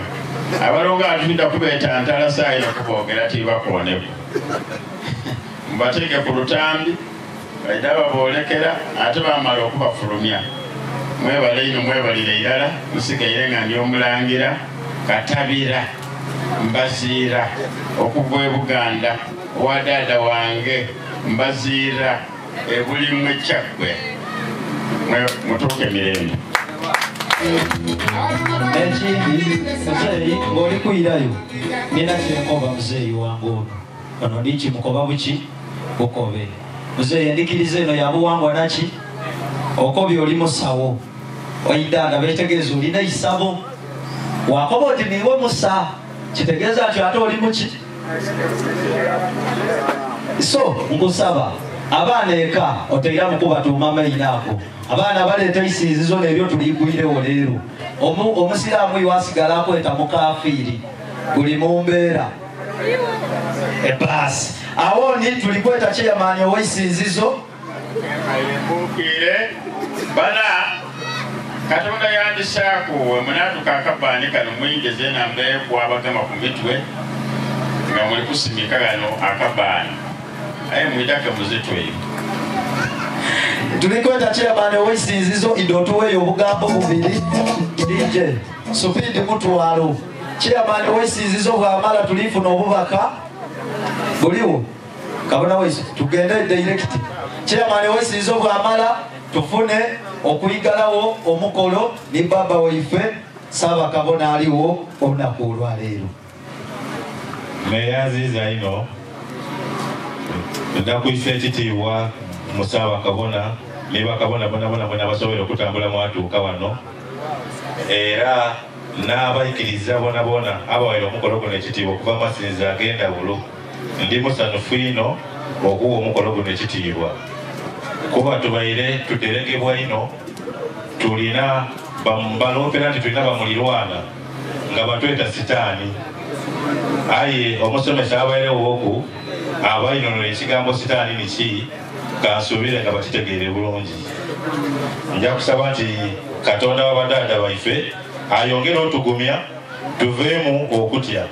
abalonga atulida kubeeta ntala saayina kuboogera tibakoneku mbateeke ku lutambi baida baboolekera ate bamala okubafulumya mwebale ino mwebalire irala musigaire nga ndi omulangira Katabira mbaziira okuva e Buganda owa dada wange mbaziira ebulimu ekyaggwe mutuuke mirembe ekindi muzeeyi ng'oli kuyirayo nina kyenkoba muzeeyi wange ono ono ndiki mukoba buki bukobe muzeeyi endikiriza eno yabuwangwa naki okobye oli musawo oidanga betegeeza olina isabo wakoba oti niwe musa kitegeeza nti ate oli muki so nkusaba abaana eka oteera mukubatuuma maina ako abaana baleeta isinzizo nebyo tuligwirewo leero omusiraamu iwasigala akweta mukafiiri buli mumbeera ebaasi awo ni tulikweta kyeyamaani owaisinzizo mbuukire bana Katonda yandisaako munatuka akabaani kano muyingize enamba ekwabagama ku mitwe nga muli kusimika gano akabaani aye mwidake muzitweyo tulikweta kyeyamaani owaisinzizo idotuweyo obugambo bubiri DJ supindi mutwalo kyeyamaani owaisinzizo bwamala tulifuna obubaka buliwo kabona waisu tugende direct kyeyamaani owaisinzizo bwamala tufune okuyigalawo omukolo ni baba waife saba kabona aliwo olunaku olwaleero neyanziza ino ndakuisa ekitiibwa musaba kabona niba kabona bona basobole okutambula mwatuuka wano era n'abayikiriza bona abawaire omukolo guno ekitiibwa okuva amasinza agenda bulo ndi musanufu ino okuwa omukolo guno ekitiibwa kuba tubaire tuteregebwa ino tulina baloopera nti tulina bamulirwana nga batweta sitaani aye omusomesa abairewo oku abainono ekigambo sitaani niki kansuubire nga bakitegeere bulungi nja kusaba nti Katonda wa badada baife ayongere otugumya tuveemu okutya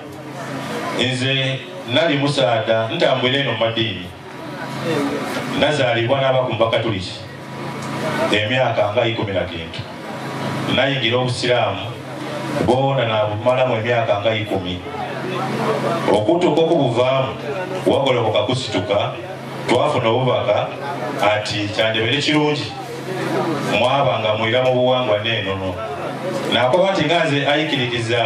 nze nali musaada ntambwire eno madiini nazaalibwa n'abakumba katuliki emyaka nga 10 nayingira obusiraamu bona nabumalamu emyaka nga 10 okutuuka okubuvaamu wagolokoka kusituka twafuna obubaka ati kyandibere kirungi mwaba nga mwira mu buwangwa n'enono nakoba nti nga nze ayikirikiza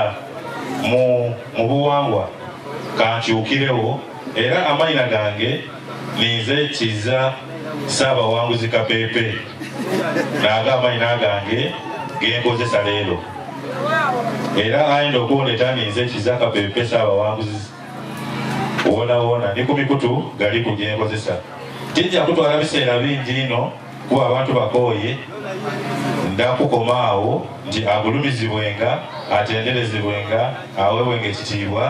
mu buwangwa kankyukirewo era amayina gange ninze kiza Saabawanguzi Kapepe naga amayina gange genkozesa leero era ayinza okuwoneta ninze kiza Kapepe Saabawanguzi wona ni ku mikutu gali ku genkozesa kijja kutwala biseera bingi ino kuba abantu bakooye ndakukomaawo nti agulumizibwenga atenderezibwenga aweebwenga ekitiibwa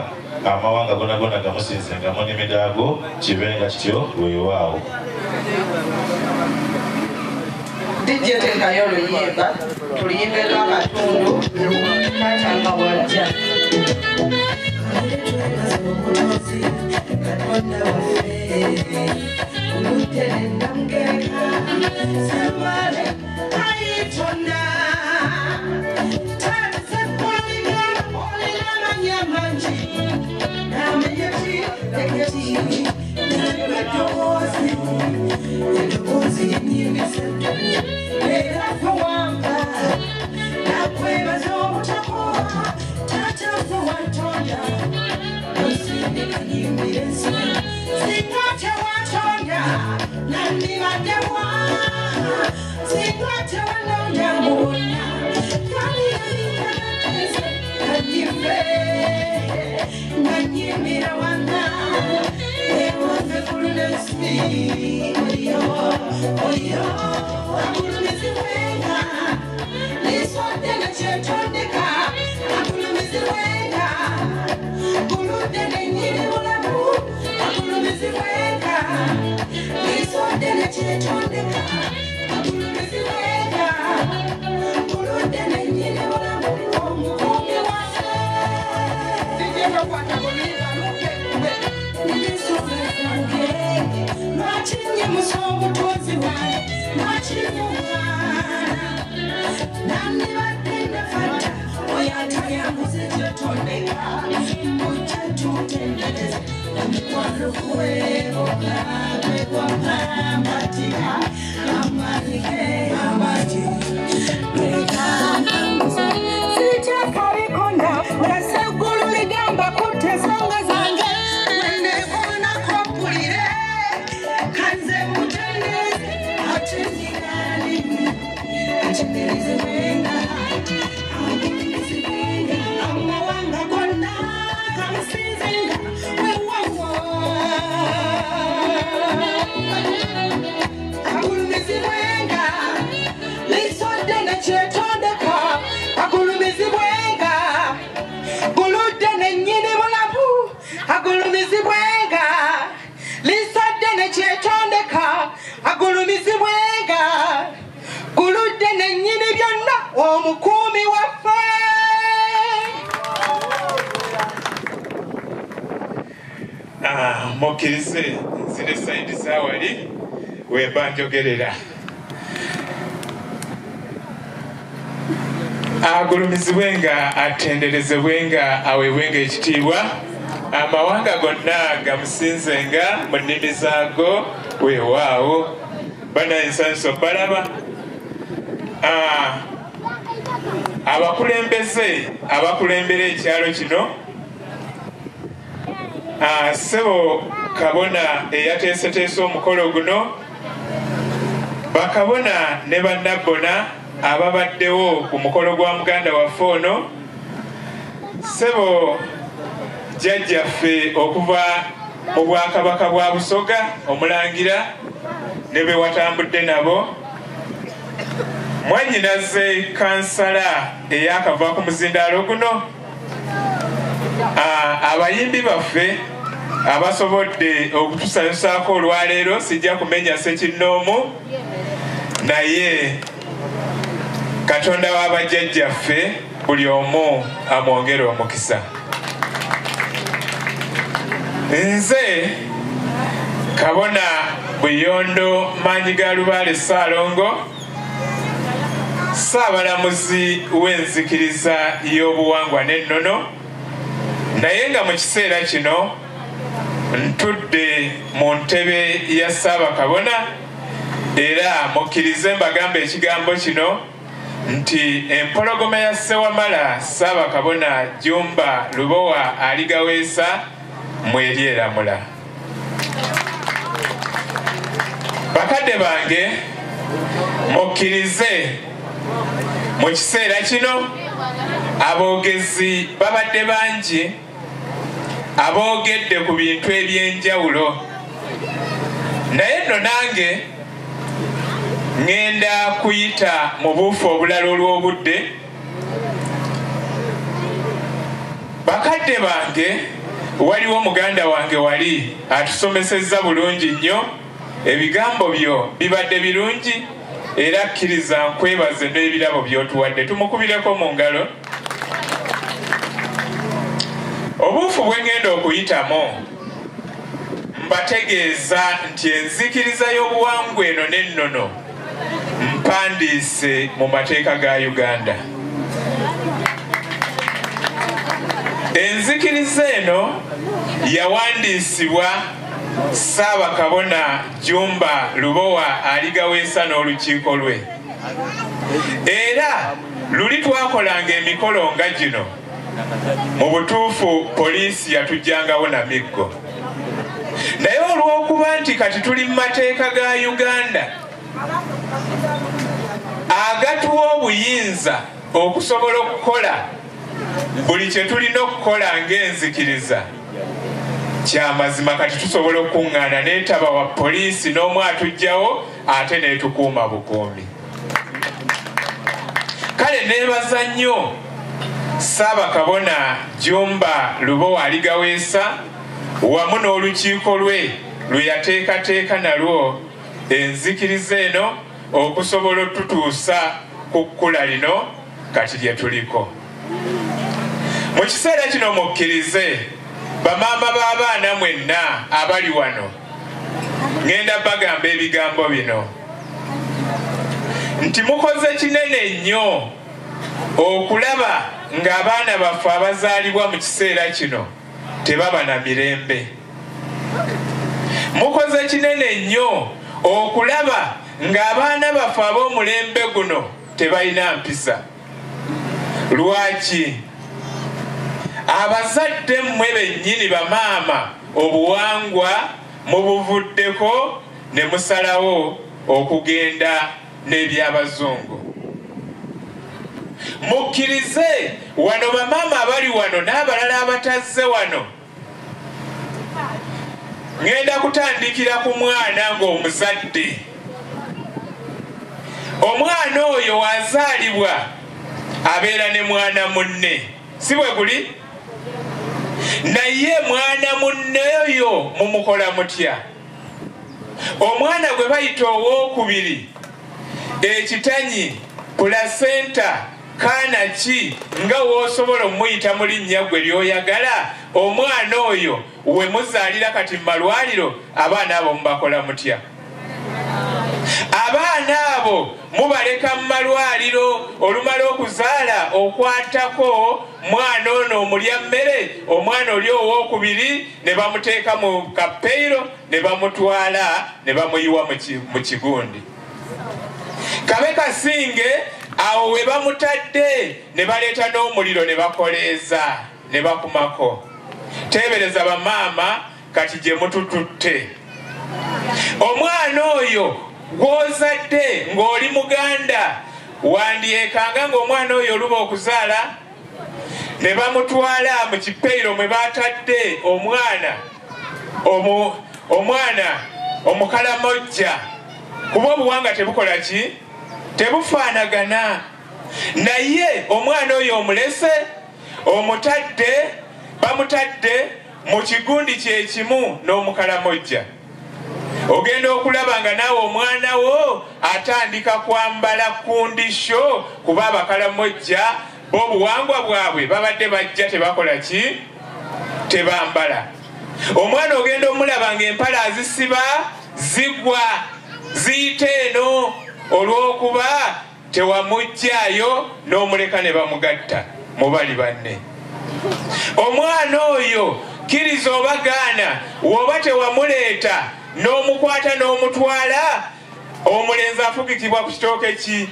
amawanga gonna gamusinzengamu n'emidaago kibenga kityo weewaawo DJ tekayo oluyimba tuliyimbirwa akatundu katanga bwajja Thank you. Mokirize nzire saidi zawali weba njogerera agulumizibwenga atenderezebwenga awebwenga ekitiibwa amawanga gonna gamusinzenga mu nnimi zaago weewaawo banansanso balaba abakulembeze abakulembera ekyalo kino Sebo kabona eyateeseteese omukolo guno bakabona ne bannabona ababaddewo ku mukolo gwa muganda waffe ono Sebo jjajjaffe okuva mu bwakabaka bwa Busoga omulangira ne be watambudde nabo mwannyinaze kansala eyakava ku muzindaalo guno abayimbi baffe abasobodde okutusanyusaako olwaleero sijja kumenya Ssekinnoomu naye Katonda w'abajjajjaffe buli omu amwongere omukisa. Nze Kabona Buyondo Maanyiga Lubaale Ssaalongo Ssaabalamuzi w'enzikiriza y'obuwangwa n'ennono naye nga mu kiseera kino ntudde mu ntebe ya Ssaabakabona era mukkirize mbagambe ekigambo kino nti empologoma ya Ssewamala Ssaabakabona Jumba Lubowa aligaweesa mweri eramula. Bakadde bange mukkirize mu kiseera kino aboogezi babadde bangi aboogedde ku bintu eby'enjawulo naye nno nange ŋŋenda kuyita mu buufu obulala olw'obudde. Bakadde bange waliwo muganda wange wali atusomesezza bulungi nnyo ebigambo byo bibadde birungi era kkiriza nkwebaze n'ebirabo by'otuwadde tumukubireko mu ngalo. Obuufu bwe ŋŋenda okuyitamu mbategeeza nti enzikiriza y'obuwangwa eno n'ennono mpandiise mu mateeka ga Uganda. enzikiriza eno yawandiisibwa Ssaabakabona Jumba Lubowa aligaweesa n'olukiiko lwe, era luli twakolanga emikolo nga gino mu butuufu poliisi yatujjangawo na miggo, naye olw'okuba nti kati tuli mu mateeka ga Uganda agatuwa obuyinza okusobola okukola buli kye tulina okukola ng'enzikiriza, kyamazima kati tusobola okuŋŋaana n'etaba wa poliisi n'omu atujjawo ate n'etukuuma bukuumi. Kale neebaza nnyo Ssaabakabona Jumba Lubowa aligaweesa wamu n'olukiiko lwe lwe yateekateeka nalwo enzikiriza eno okusobola otutuusa ku kkula lino kati lye tuliko. Mu kiseera kino mukkirize bamaama b'abaana mwenna abali wano, ŋŋenda bagamba ebigambo bino nti mukoze kinene nnyo okulaba ng'abaana baffe abazaalibwa mu kiseera kino tebaba na mirembe. Mukoze kinene nnyo okulaba ng'abaana baffe ab'omulembe guno tebalina mpisa. Lwaki? Abazadde mmwe bennyini bamaama obuwangwa mubuvuddeko ne musalawo okugenda n'ebyabazungu. Mukkirize wano bamaama abali wano n'abalala abatazze wano, ŋŋenda kutandikira ku mwana ng'omuzadde. Omwana oyo wazaalibwa abeera ne mwana munne, si bwe guli? Naye mwana munne oyo mumukola mutya? Omwana gwe bayita owookubiri, ekitanyi, pulasenta, kaana ki nga woosobola omuyita mu linnya gwe ly'oyagala, omwana oyo we muzaalira kati mu malwaliro, abaana abo mubakola mutya? Abaana abo mubaleka mu malwaliro, olumala okuzaala okwatako mwana ono omulya mmere, omwana oli owookubiri ne bamuteeka mu kapeyiro ne bamutwala ne bamuyiwa mu kigundi. Kabe kasinge awo we bamutadde ne baleeta n'omuliro ne bakoleeza ne bakumako. Teebereza bamaama kati gye mutututte. Omwana oyo gw'ozadde ng'oli Muganda wandyekanga ng'omwana oyo oluba okuzaala ne bamutwala mu kipeyiro mwe baatadde omwana omukalamojja, kuba obuwanga tebukola ki? Tebufaanagana. Naye omwana oyo omulese bamutadde mu kigundi kye kimu n'omukalamojja. Ogenda okulaba nga naawe omwana wo atandika kwambala kundisho, kuba abakalamojja b'obuwangwa bwabwe babadde bajja tebakola ki? Tebambala. Omwana ogenda omulaba ng'empala azisiba zigwa ziyita eno olw'okuba tewamuggyaayo n'omuleka ne bamugatta mu bali banne. Omwana oyo kkiriza oba gaana, woba tewamuleeta n'omukwata n'omutwala, omulenzi afugikibwa ku kitooke ki?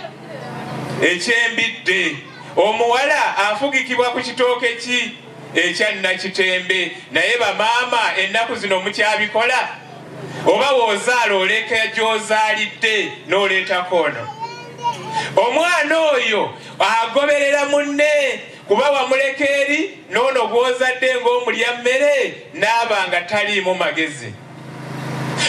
Ekyembidde. Omuwala afugikibwa ku kitooke ki? Ekya Nakitembe. Naye bamaama ennaku zino mukyabikola? Oba w'ozaala oleka gy'ozaalidde n'oleetako ono. Omwana oyo agoberera munne kuba wamuleka eri n'ono gw'ozadde ng'omulya mmere n'aba nga taliimu magezi.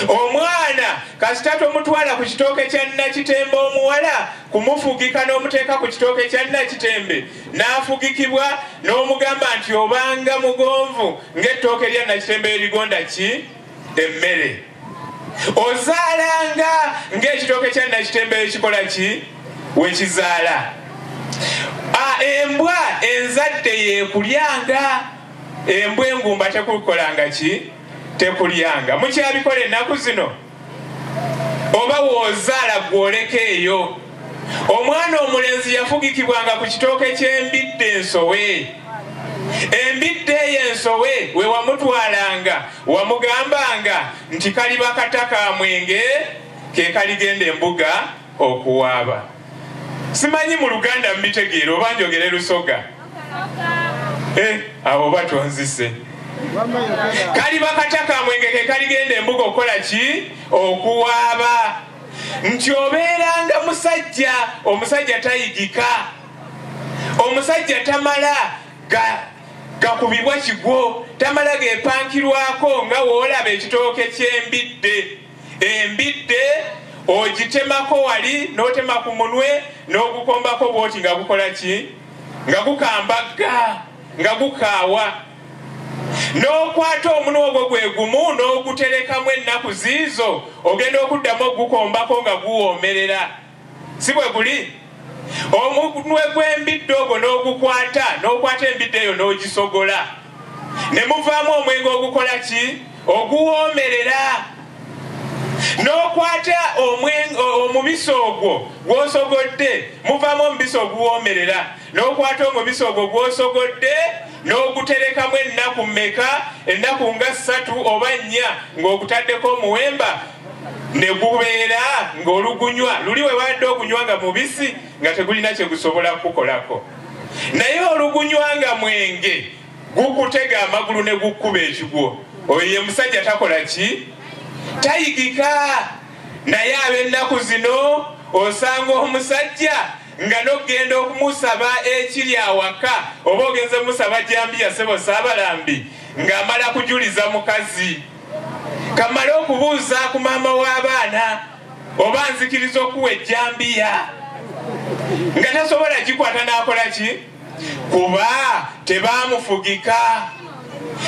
Omwana kasita tomutwala ku kitooke kya Nakitembe omuwala, kumufugika n'omuteeka ku kitooke kya Nakitembe n'afugikibwa n'omugamba nti obanga mugonvu ng'ettooke lya Nakitembe erigonda ki? Emmere. Ozaalanga ng'ekitooke kya Nakitembe ekikola ki? Wekizaala. Embwa enzadde yeekulyanga, embwa engumba tekukolanga ki? Tekulyanga. Mukyabikola ennaku zino? Oba w'ozaala gw'oleka eyo. Omwana omulenzi yafugikibwanga ku kitooke ky'embidde ensowe. embidde y'ensowe we wamutwalanga wamugambanga nti kaliba kataka mwenge ke kaligenda embuga okuwaaba. Simanyi mu Luganda mbitegeera oba njogere Lusoga. Abo batonzise. Kaliba kataka mwenge ke kaligenda embuga okukola ki? Okuwaaba. Nti obeeranga musajja, omusajja tayigika, omusajja tamala gakubibwa kigwo, tamala gepankirwako nga woolaba ekitooke ky'embidde. Embidde ogitemako wali n'otema ku munwe n'ogukombako bwoti nga gukola ki? Nga gukambaga, nga gukaawa. N'okwata omunwe ogwo gwe gumu n'oguterekamu ennaku ziizo ogenda okuddamu ogukombako nga guwoomerera. Si bwe guli? Omunwe gw'embidde ogwo n'ogukwata, n'okwata embidde eyo n'ogisogola. Ne muvaamu omwenge ogukola ki? Oguwoomerera. N'okwata omubisi ogwo gw'osogodde, muvaamu omubisi oguwoomerera. N'okwata omubisi ogwo gw'osogodde n'oguterekamu ennaku mmeka? Ennaku nga 3 oba 4 ng'ogutaddeko omuwemba ne gubeera ng'olugunywa. Luli we wadde ogunywa nga mubisi nga tegulina kye gusobola kukolako. Naye olugunywa nga mwenge gukutega amagulu ne gukkuba ekigwo. Oyo ye musajja takola ki? Tayigika. Naye ab'ennaku zino osanga omusajja nga n'ogenda okumusaba ekiri awaka oba ogenze musaba jambiya ssebo Saabalambi ng'amala kujuliza mukazi. Kamala okubuuza ku maama w'abaana oba nzikiriza okuwa ejjambiya nga tasobola gikwata n'akola ki? Kuba tebaamufugika.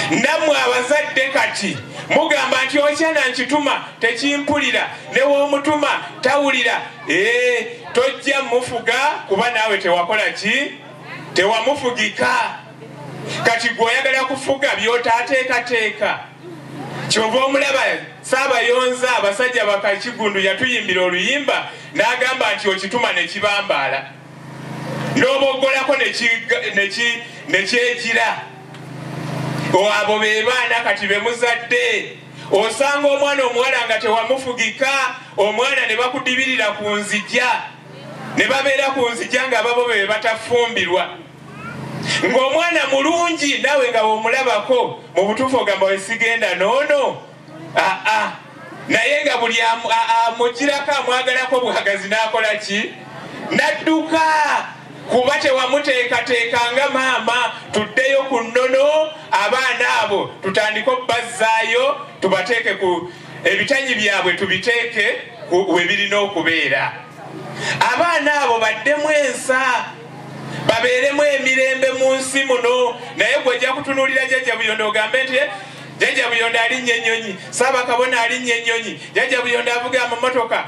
Nammwe abazadde kati mugamba nti okyana nkituma tekimpulira, ne w'omutuma tawulira. Tojja mufuga kuba naawe tewakola ki? Tewamufugika. Kati gw'oyagala kufuga by'otaateekateeka. Kyova omulaba Saabayonza abasajja bakakigundu yatuyimbira oluyimba n'agamba nti okituma ne kibambaala. N'oboggolako ne kyegira. Abo be baana kati be muzadde. Osanga omwana omuwala nga tewamufugika, omwana ne bakudibirira ku nzijja, ne babeera ku nzijja nga babo be batafumbirwa. Ng'omwana mulungi nawe nga omulabako mu butuufu ogamba wesigenda noono. Naye nga buli amugirako amwagalako bwagazi n'akola ki? N'adduka. Kuba tewamuteekateekanga maama, tuddeyo ku nnono, abaana abo tutandike obbazaayo tubateeke ku ebitanyi byabwe tubiteeke we birina okubeera. Abaana abo baddemu ensa, babeeremu emirembe mu nsi muno. Naye gw'ojja kutunuulira Jjajja Buyonda ogambe nti Jjajja Buyonda alinnya ennyonyi, Ssaabakabona alinnya ennyonyi, Jjajja Buyonda avuga amamotoka.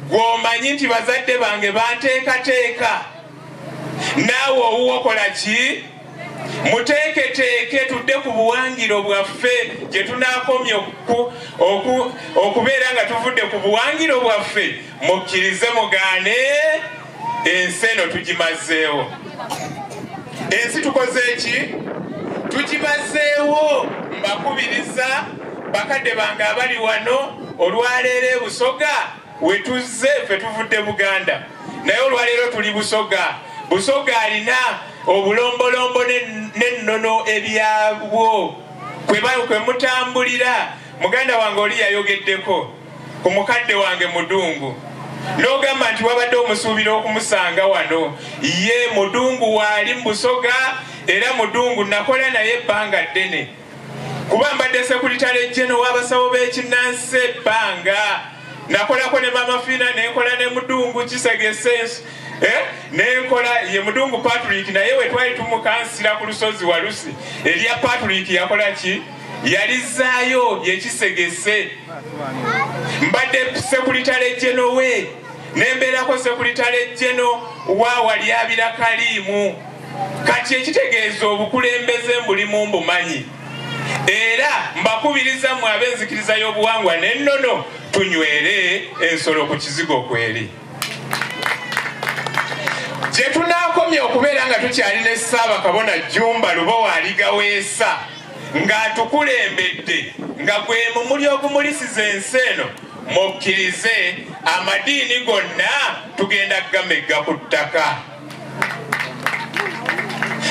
Gw'omanyi nti bazadde bange banteekateeka. Naawe owuwokola ki? Muteeketeeke tudde ku buwangiro bwaffe gye tunaakomye okubeera nga tuvudde ku buwangiro bwaffe. Mukkirize mugaane ensi eno tugimazeewo. Ensi tukoze ki? Tugimazeewo. Mbakubiriza bakadde bange abali wano olwaleero e Busoga we tuzze ffe tuvudde Buganda, naye olwaleero tuli Busoga. Busoga alina obulombolombo n'ennono ebyabwo kwe mutambulira. Muganda wange oli yayogeddeko ku mukadde wange Mudungu n'ogamba nti wabadde omusuubira okumusanga wano. Ye Mudungu waali mu Busoga, era Mudungu nakola naye ebbanga ddene kuba mbadde sekuritale jeno w'abasawo b'ekinnansi ebbanga. Nakolako ne Mama Fina nenkola ne Mudungu Kisegese nenkola ye Mudungu Patrick, naye we twali tumukansira ku lusozi Walusi erya Patrick yakola ki? Yalizaayo yekisegese. Mbadde sekuritale jeno we nembeerako sekuritale jeno wa Walyabira Kalimu. Kati ekitegeeza obukulembeze mbulimu mbumanyi. Era mbakubiriza mwe ab'enzikiriza y'obuwangwa n'ennono tunywere ensolo ku kizigo kweri. gye tunaakomye okubeera nga tukyali ne Ssaabakabona Jjumba Lubowa Aligaweesa ng'atukulembedde nga gwe mumuli ogumulisiza ensi eno, mukkirize amadiini gonna tugenda kugamegga ku ttaka.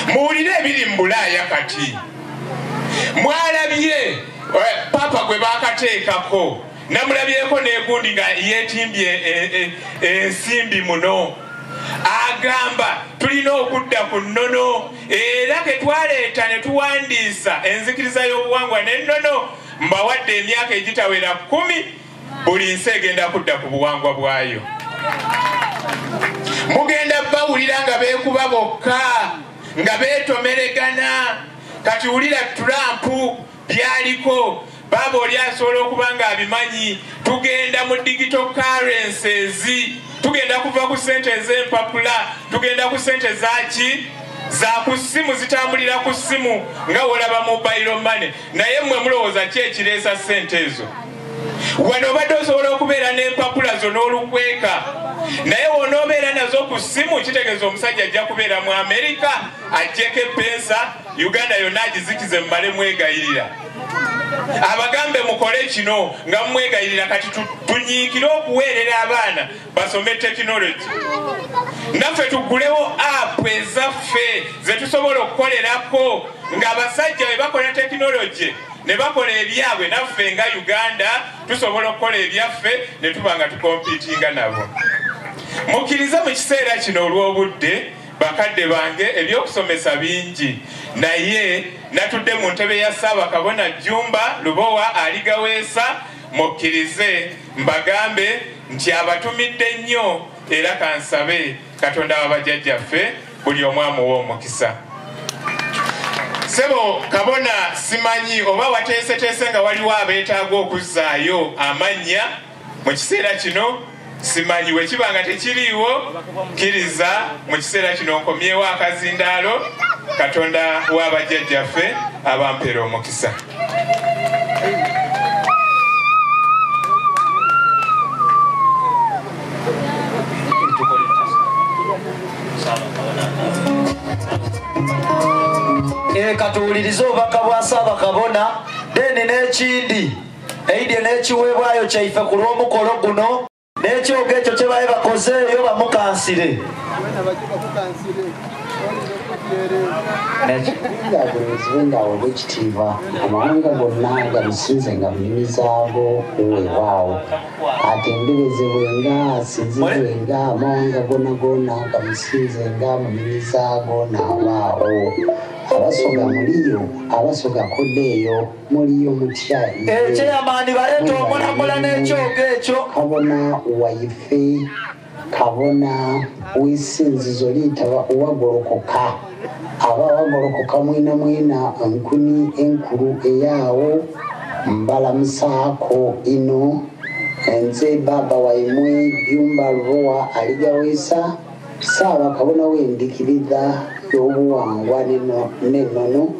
Muwulire ebiri mu Bulaaya kati. Mwalabye papa gwe baakateekako, namulabyeko n'egundi nga yeetimbye ensimbi muno. Agamba tulina okudda ku nnono, era ke twaleeta ne tuwandiisa enzikiriza y'obuwangwa n'ennono, mbawadde emyaka egitawera 10, buli nsi egenda kudda ku buwangwa bwayo. Mugenda bawulira nga beekuba bokka, nga beetomeregana. Kati wulira Trump byaliko, baba oli asobola okuba nga abimanyi. Tugenda mu digital currencies, tugenda kuva ku sente ez'empapula, tugenda ku sente zaki za ku ssimu, zitambulira ku ssimu nga wolaba mobile money. Naye mmwe mulowooza ki ekireesa sente ezo? Wano obadde osobola okubeera n'empapula zo n'olukweka, naye wonoobeera nazo ku ssimu, kitegeeza omusajja ajja kubeera mu Amerika, ajjeko epensa, Uganda yonna agizikize mumale mwegayirira. Abagambe mukole kino nga mwegayirira, kati tunyiikire okuweerera abaana basome tekinologi. Naffe tugulewo app ezaffe ze tusobola okukolerako, ng'abasajja bwe bakola tekinologi ne bakola ebyabwe, naffe nga Uganda tusobola okukola ebyaffe ne tuba nga tukompiitinga nabo. Mukkirize mu kiseera kino olw'obudde, bakadde bange, ebyokusomesa bingi, naye natudde mu ntebe ya Ssaabakabona Jjumba Lubowa Aligaweesa. Mukkirize mbagambe nti abatumidde nnyo, era kansabe Katonda wa bajjajjaffe buli omu amuwa omukisa. Sebo Kabona, simanyi oba wateeseteese nga waliwo abeetaaga okuzzaayo amannya mu kiseera kino, simanyi bwe kiba nga tekiriiwo, kkiriza mu kiseera kino nkomyewo akazindaalo. Katonda wa bajjajjaffe abampeera omukisa. Katuwulirize obubaka bwa Ssaabakabona, deni n'ekindi eidye n'ekiweebwayo kyaife ku lw'omukolo guno, n'ekyogo ekyo kye baali bakozeeyo bamukansire. Nga olw'ekitiibwa amawanga gonna gamusinze nga mu nnimi zaago weewaawo, atenderezebwenga, asinzibwenga, amawanga gonna gamusinze nga mu nnimi zaago n'awaawo. Abasoga muliyo, abasoga koddeeyo muliyo mutya. Ekyeyamaani baleeta omulakola n'ekyogo ekyo. Kabona waife, kabona w'essinzizo liyitibwa owagolokoka. Aba wagolokoka mwina nkuni enkulu eyaawo, mbalamusaako ino nze baba waimwe Jjumba Lubowa Aligaweesa, Ssaabakabona w'endikiriza y'obuwangwa n'ennono.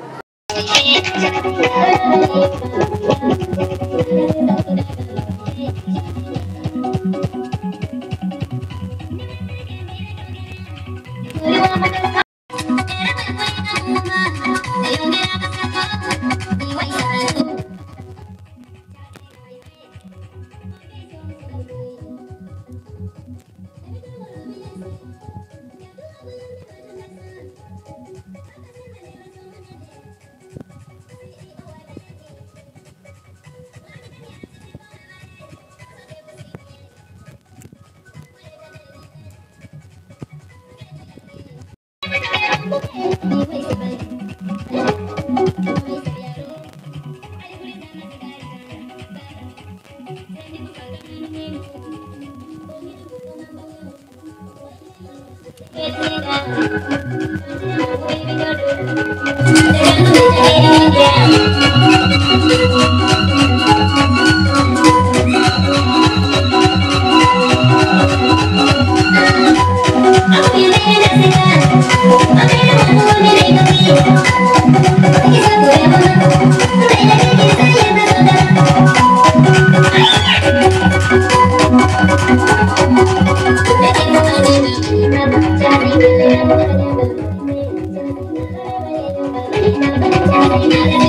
Thank you. Oh my God, he's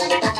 back.